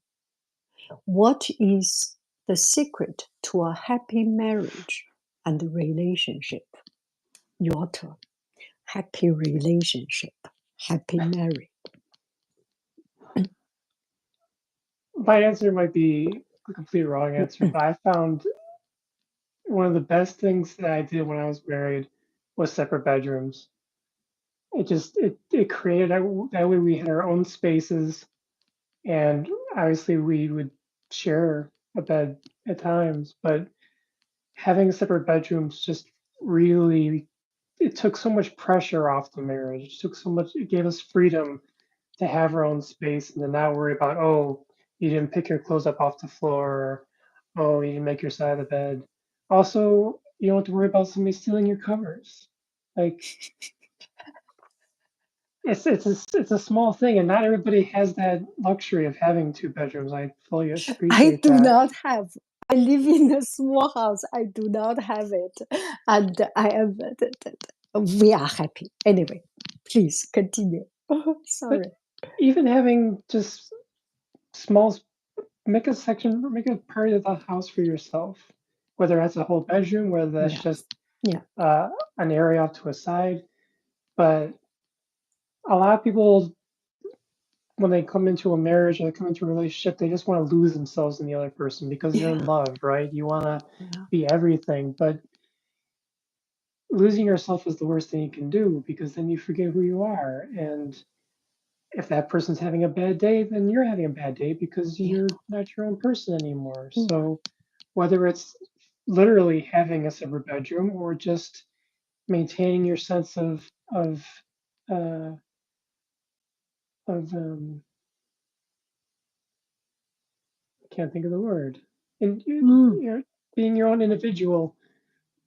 What is the secret to a happy marriage and relationship? Your turn. Happy relationship, happy marriage. My answer might be a complete wrong answer, but I found one of the best things that I did when I was married was separate bedrooms. It created that way we had our own spaces, and obviously we would share a bed at times, but having separate bedrooms just really it took so much pressure off the marriage. It gave us freedom to have our own space and to not worry about, oh, you didn't pick your clothes up off the floor, or, oh, you didn't make your side of the bed. Also, you don't have to worry about somebody stealing your covers. Like it's a small thing, and not everybody has that luxury of having two bedrooms. I fully I appreciate do that. not have. I live in a small house. I do not have it, and I am. We are happy anyway. Please continue. But Sorry. even having just small, make a part of the house for yourself, whether that's a whole bedroom, whether that's Yeah, just yeah, uh, an area off to a side. But a lot of people, when they come into a marriage or they come into a relationship, they just want to lose themselves in the other person because you're in yeah, love, right? You want to yeah, be everything, but losing yourself is the worst thing you can do because then you forget who you are. And if that person's having a bad day, then you're having a bad day because yeah. you're not your own person anymore. Mm, So whether it's literally having a separate bedroom or just maintaining your sense uh, of I can't think of the word. And mm, you're being your own individual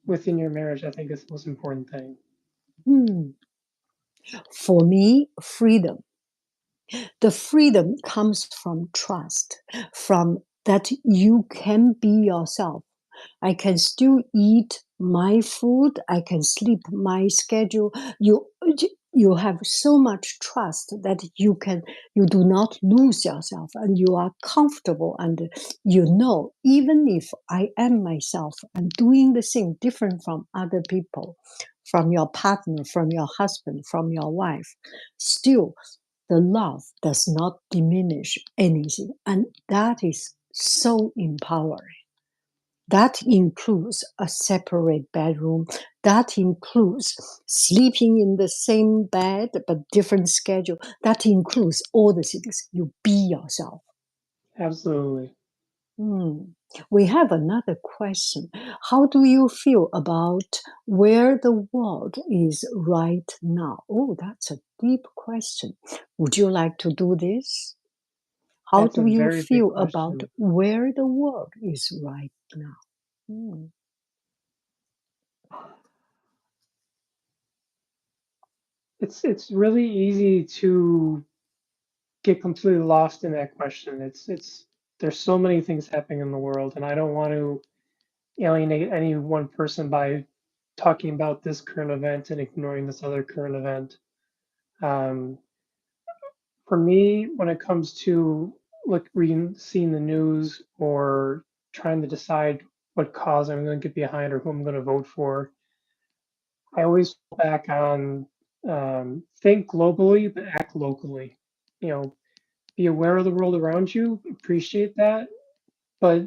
within your marriage, I think is the most important thing. mm. For me, freedom. The freedom comes from trust, from that you can be yourself. I can still eat my food. I can sleep my schedule. You have so much trust that you do not lose yourself and you are comfortable and you know even if I am myself and doing the thing different from other people, from your partner, from your husband, from your wife, still the love does not diminish anything, and that is so empowering. That includes a separate bedroom. That includes sleeping in the same bed but different schedule. That includes all the things. You be yourself. Absolutely. Hmm. We have another question. How do you feel about where the world is right now? Oh, that's a deep question. Would you like to do this? How That's a do you very big feel about question. where the world is right now? Hmm. It's really easy to get completely lost in that question. It's there's so many things happening in the world, and I don't want to alienate any one person by talking about this current event and ignoring this other current event. Um, for me, when it comes to reading, seeing the news, or trying to decide what cause I'm going to get behind or who I'm going to vote for, I always fall back on think globally but act locally. You know, be aware of the world around you, appreciate that, but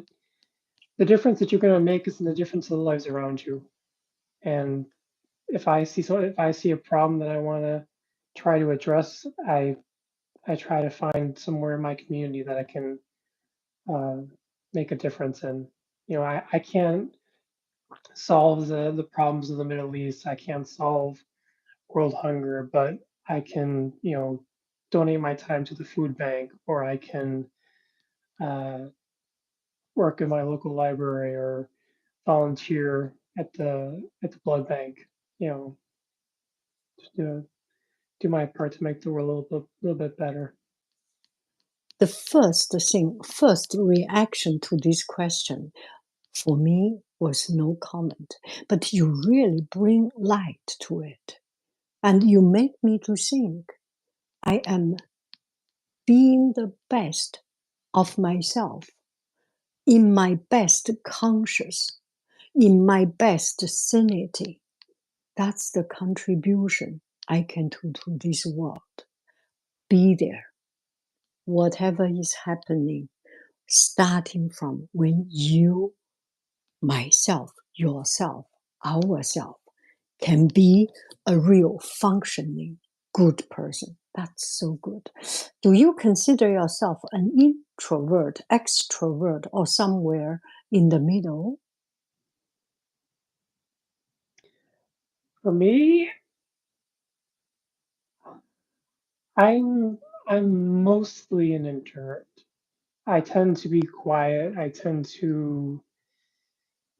the difference that you're going to make is in the difference of the lives around you. And if I see a problem that I want to try to address, I try to find somewhere in my community that I can uh, make a difference in. You know, I can't solve the problems of the Middle East. I can't solve world hunger, but I can, donate my time to the food bank, or I can uh, work in my local library or volunteer at the blood bank. You know, just do my part to make the world little bit better. The first reaction to this question for me was no comment, but you really bring light to it. And you make me to think I am being the best of myself in my best conscious, in my best sanity. That's the contribution I can do to this world. Be there, whatever is happening, starting from when you, myself, yourself, ourself, can be a real functioning good person. That's so good. Do you consider yourself an introvert, extrovert, or somewhere in the middle? For me, I'm I'm mostly an introvert. I tend to be quiet. I tend to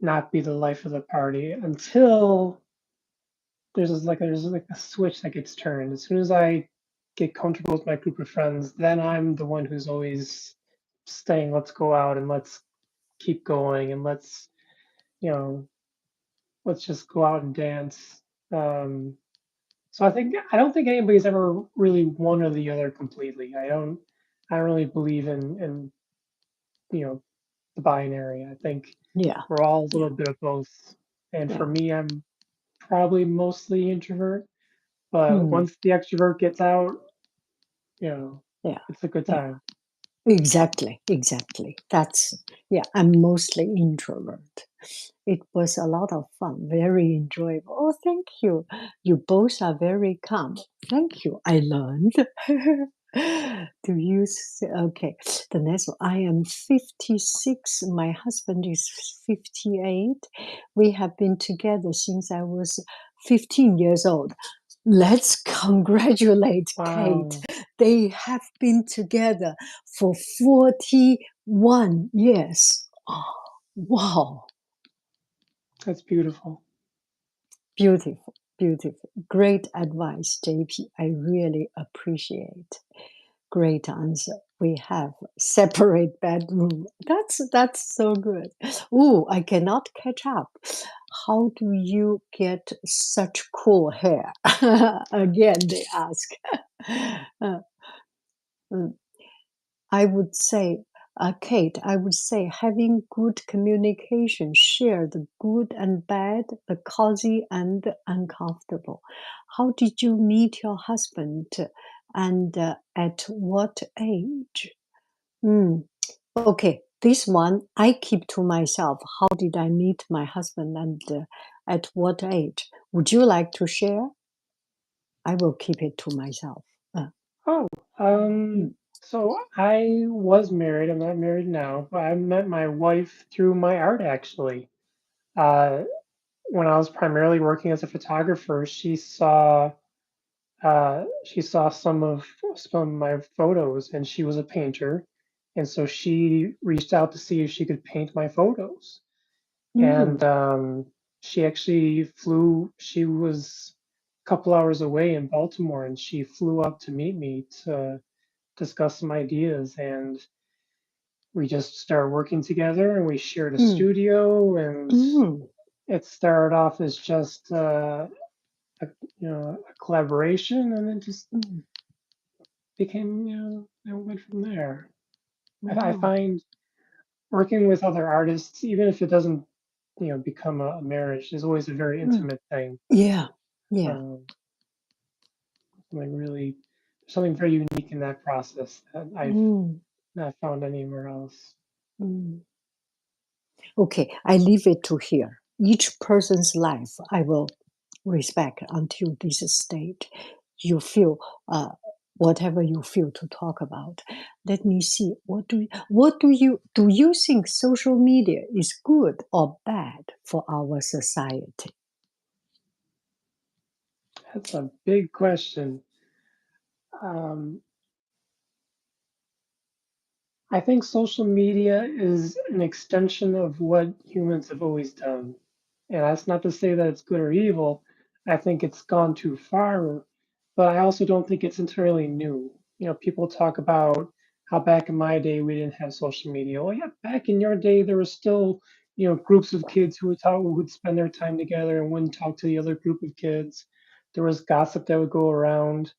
not be the life of the party until there's like a switch that gets turned. As soon as I get comfortable with my group of friends, then I'm the one who's always saying, "Let's go out and let's keep going and you know, let's just go out and dance." Um, so I don't think anybody's ever really one or the other completely. I don't really believe in you know the binary. I think Yeah, we're all a yeah, little bit of both. And for yeah. me, I'm probably mostly introvert. But Hmm, once the extrovert gets out, yeah, it's a good yeah. time. Exactly, exactly. That's, yeah, I'm mostly introvert. It was a lot of fun, very enjoyable. Oh, thank you. You both are very calm. Thank you. I learned to use. Okay, the next one. I am 56. My husband is 58. We have been together since I was 15 years old. Let's congratulate Kate. Wow, They have been together for 41 years. Oh, wow. that's beautiful. Beautiful, beautiful. Great advice, JP. I really appreciate. Great answer. We have separate bedroom. That's so good. Oh, I cannot catch up. How do you get such cool hair? Again, they ask. Uh, mm. I would say, Kate, I would say having good communication, share the good and bad, the cozy and the uncomfortable. How did you meet your husband and at what age? Mm, okay, this one I keep to myself. How did I meet my husband and at what age? Would you like to share? I will keep it to myself. Uh, Oh, mm, so I was married. I'm not married now, but I met my wife through my art actually. Uh, when I was primarily working as a photographer, she saw some of my photos, and she was a painter, and so she reached out to see if she could paint my photos. And mm, she actually flew. She was a couple hours away in Baltimore, and she flew up to meet me to discuss some ideas. And we just started working together and we shared a mm, studio, and mm, it started off as just a, a collaboration, and then just mm. became, it went from there. I Wow. find working with other artists, even if it doesn't, become a marriage, is always a very Mm. intimate thing. Yeah. Yeah. Um, something really, something very unique in that process that I've Mm, not found anywhere else. mm. Okay, I leave it to here. Each person's life I will respect until this stage. You feel whatever you feel to talk about. Let me see. What do you think social media is good or bad for our society? That's a big question. Um, I think social media is an extension of what humans have always done. And that's not to say that it's good or evil. I think it's gone too far, but I also don't think it's entirely new. People talk about how back in my day we didn't have social media. Well, yeah, back in your day there were still, groups of kids who would spend their time together and wouldn't talk to the other group of kids. There was gossip that would go around.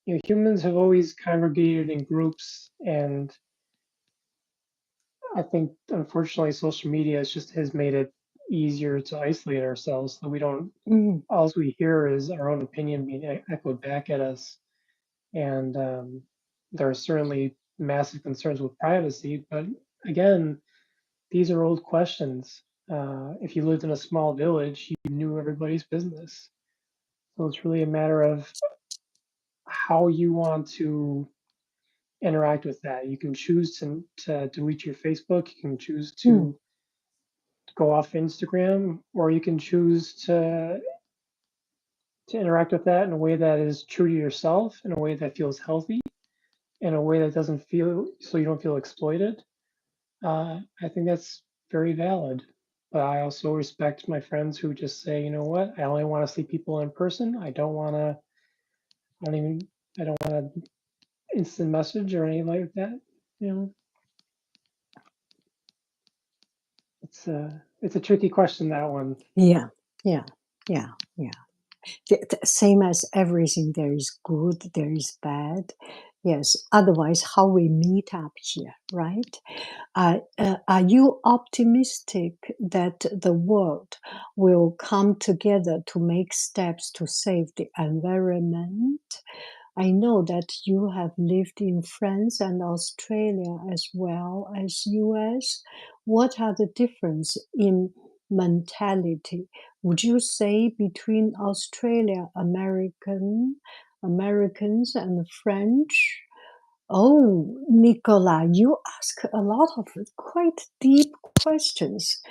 Humans have always congregated in groups, and I think unfortunately social media has made it easier to isolate ourselves, so we don't Mm, all we hear is our own opinion being echoed back at us. And there are certainly massive concerns with privacy, but again, these are old questions. If you lived in a small village, you knew everybody's business. So it's really a matter of how you want to interact with that. You can choose to delete your Facebook, you can choose mm, to go off Instagram, or you can choose to interact with that in a way that is true to yourself, in a way that feels healthy, in a way that doesn't feel so you don't feel exploited. I think that's very valid. But I also respect my friends who just say, you know what, I only want to see people in person. I don't even, I don't want to instant message or anything like that. You know, it's a tricky question, that one. yeah, yeah, yeah, yeah. Same as everything, there is good, there is bad. Yes, otherwise, how we meet up here, right? Are you optimistic that the world will come together to make steps to save the environment? I know that you have lived in France and Australia as well as US. What are the difference in mentality? Would you say between Americans and French? Oh, Nicola, you ask a lot of quite deep questions.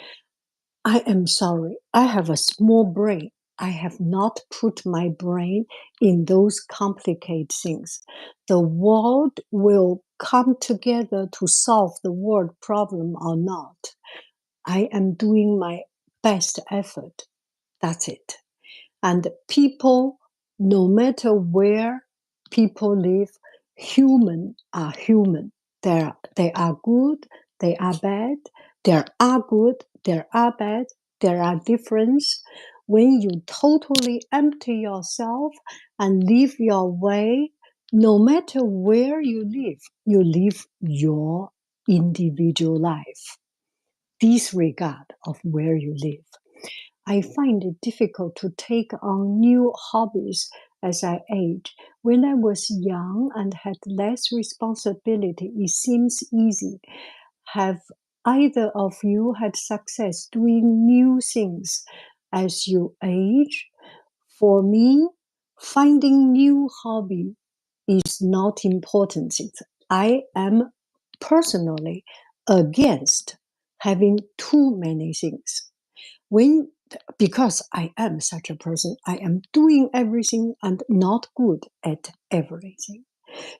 I am sorry. I have a small brain. I have not put my brain in those complicated things. The world will come together to solve the world problem or not. I am doing my best effort. That's it. And people, no matter where people live, human are human. They are good, they are bad, there are good, there are bad, there are difference. When you totally empty yourself and live your way, no matter where you live your individual life, disregard of where you live. I find it difficult to take on new hobbies as I age. When I was young and had less responsibility, it seems easy. Have either of you had success doing new things as you age? For me, finding new hobby is not important. I am personally against having too many things when because I am such a person, I am doing everything and not good at everything.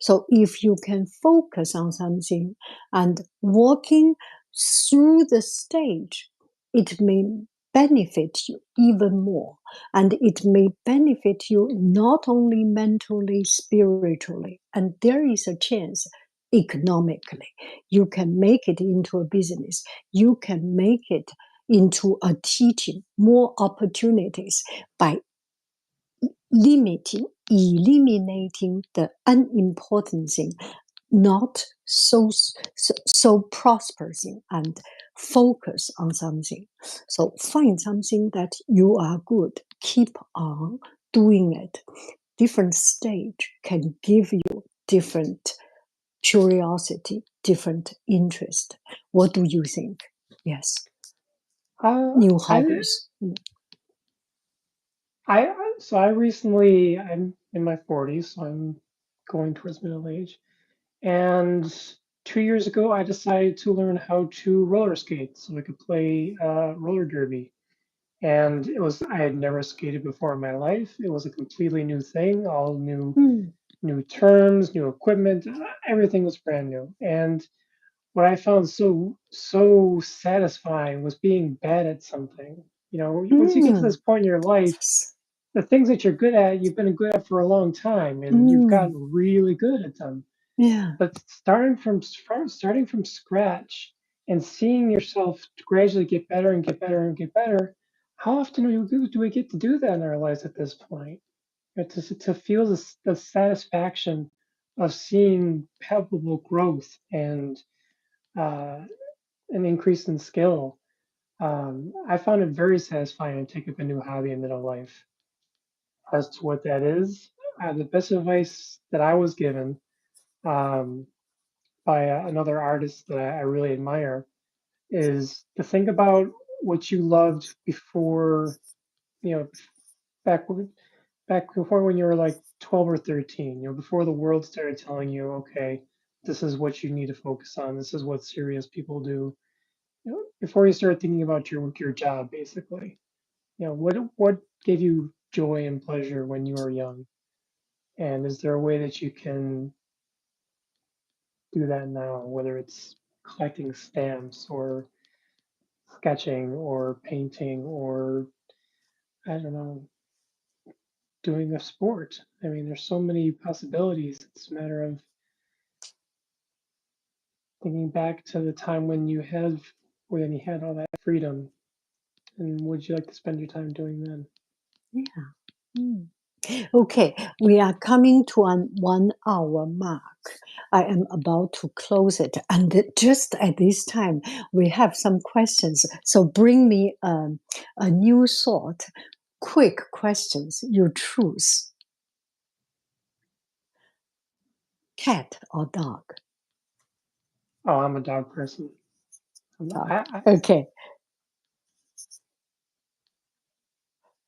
So if you can focus on something and walking through the stage, it may benefit you even more. And it may benefit you not only mentally, spiritually. And there is a chance economically. You can make it into a business. You can make it into a teaching, more opportunities by eliminating the unimportant thing, not so prosperous and focus on something. So find something that you are good. Keep on doing it. Different stage can give you different curiosity, different interest. What do you think? Yes, Uh, new I, hobbies. so I recently, I'm in my 40s, so I'm going towards middle age. And 2 years ago, I decided to learn how to roller skate so I could play roller derby. And I had never skated before in my life. It was a completely new thing, all Mm, new terms, new equipment, everything was brand new. And what I found so satisfying was being bad at something. You know, once you get to mm, this point in your life, yes. the things that you're good at, you've been good at for a long time, and you've Mm, gotten really good at them. yeah. But starting from scratch and seeing yourself gradually get better and get better and get better, how often do we get to do that in our lives at this point? To feel the satisfaction of seeing palpable growth and uh, an increase in skill. I found it very satisfying to take up a new hobby in middle life. As to what that is, the best advice that I was given um, by another artist that I really admire is to think about what you loved before, you know, back back before when you were like 12 or 13, before the world started telling you, okay, this is what you need to focus on, this is what serious people do. Before you start thinking about your job, basically. What gave you joy and pleasure when you were young? And is there a way that you can do that now, whether it's collecting stamps or sketching or painting or, I don't know, doing a sport? I mean, there's so many possibilities. It's a matter of thinking back to the time when you had all that freedom, and would you like to spend your time doing then? Yeah. Mm. Okay, we are coming to an 1 hour mark. I am about to close it. And just at this time, we have some questions. So bring me a new thought. Quick questions. You choose cat or dog? Oh, I'm a dog person. Dog. Okay.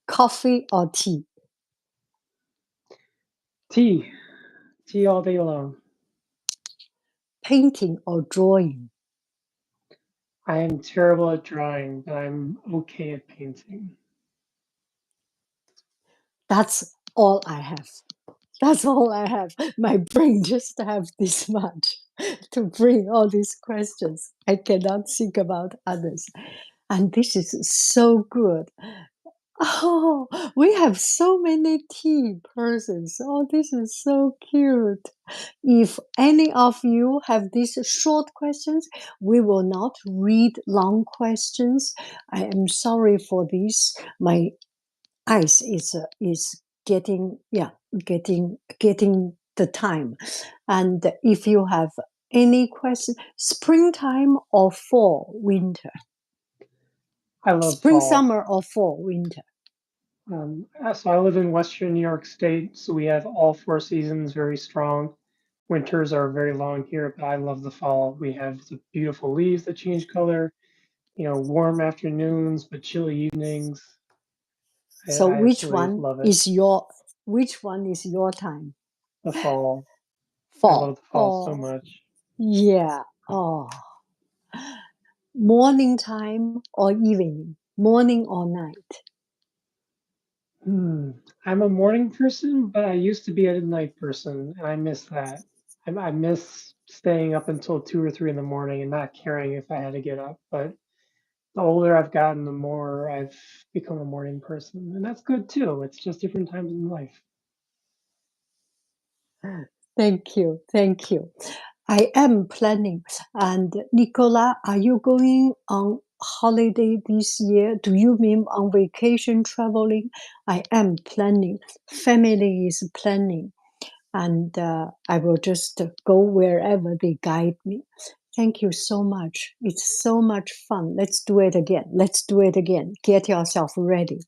Coffee or tea? tea, tea all day long. Painting or drawing? I am terrible at drawing, but I'm okay at painting. That's all I have. That's all I have. My brain just have this much to bring all these questions. I cannot think about others. And this is so good. Oh, we have so many tea persons. Oh, this is so cute. If any of you have these short questions, we will not read long questions. I am sorry for this. My eyes is getting, yeah, getting the time. And if you have any question, springtime or fall, winter, I love spring, fall. summer or fall, winter. So I live in Western New York State, so we have all four seasons very strong. Winters are very long here, but I love the fall. We have the beautiful leaves that change color, warm afternoons but chilly evenings. So I absolutely love it. which one is your time? The fall. I love Fall. the fall so Oh, much. yeah. Oh, morning time or evening, morning or night. Hmm. I'm a morning person, but I used to be a night person, and I miss that. I miss staying up until 2 or 3 in the morning and not caring if I had to get up. But the older I've gotten, the more I've become a morning person, and that's good too. It's just different times in life. Thank you. Thank you. I am planning. And Nicola, are you going on holiday this year? Do you mean on vacation traveling? I am planning. Family is planning. And I will just go wherever they guide me. Thank you so much. It's so much fun. Let's do it again. Let's do it again. Get yourself ready.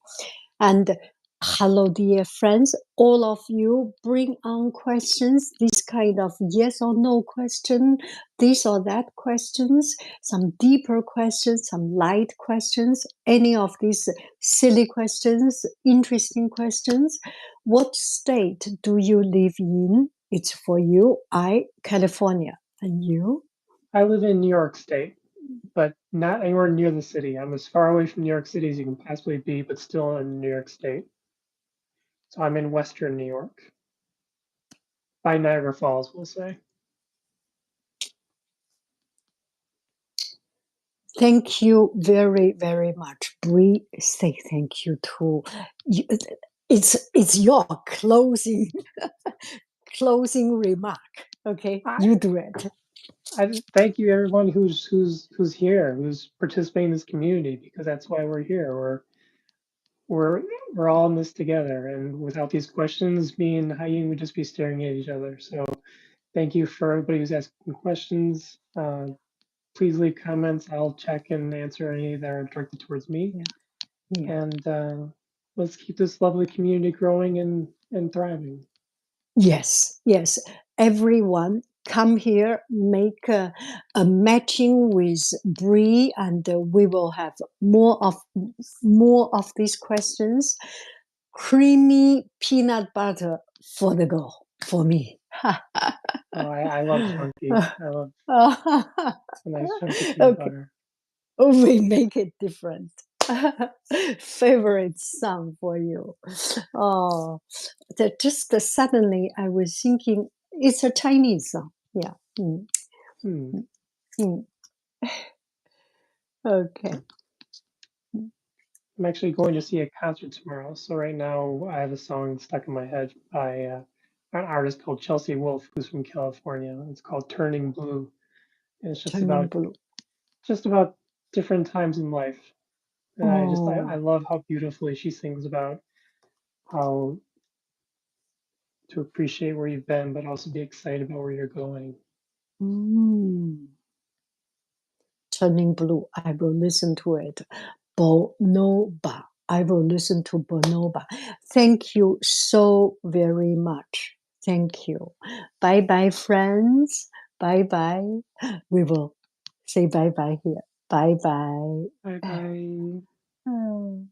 And hello, dear friends, all of you bring on questions, this kind of yes or no question, this or that questions, some deeper questions, some light questions, any of these silly questions, interesting questions. What state do you live in? It's for you. California. And you? I live in New York State, but not anywhere near the city. I'm as far away from New York City as you can possibly be, but still in New York State. So I'm in Western New York, by Niagara Falls, we'll say. Thank you very, very much. Bree, say thank you too. You, it's your closing remark. Okay, I, you do it. I thank you everyone who's here, who's participating in this community, because that's why we're here. We're we're all in this together, and without these questions, me and yanghaiying would just be staring at each other. So thank you for everybody who's asking questions. Please leave comments. I'll check and answer any that are directed towards me. Yeah, yeah. And let's keep this lovely community growing and thriving. Yes, yes. Everyone come here, make a matching with Bree, and we will have more of these questions. Creamy peanut butter for the girl, for me. Oh, I love chunky. I love a nice chunky peanut Okay, butter. we make it different. Favorite song for you. Oh, just suddenly I was thinking it's a Chinese song. Yeah. Mm, Hmm. mm, mm. Okay. I'm actually going to see a concert tomorrow. So right now I have a song stuck in my head by an artist called Chelsea Wolfe, who's from California. It's called Turning Blue. And it's Turning blue. just about different times in life. And I Oh. love how beautifully she sings about how to appreciate where you've been, but also be excited about where you're going. Mm. Turning blue. I will listen to it. Bonoba. I will listen to Bonoba. Thank you so very much. Thank you. Bye bye, friends. Bye bye. We will say bye bye here. Bye bye. Bye bye. Oh.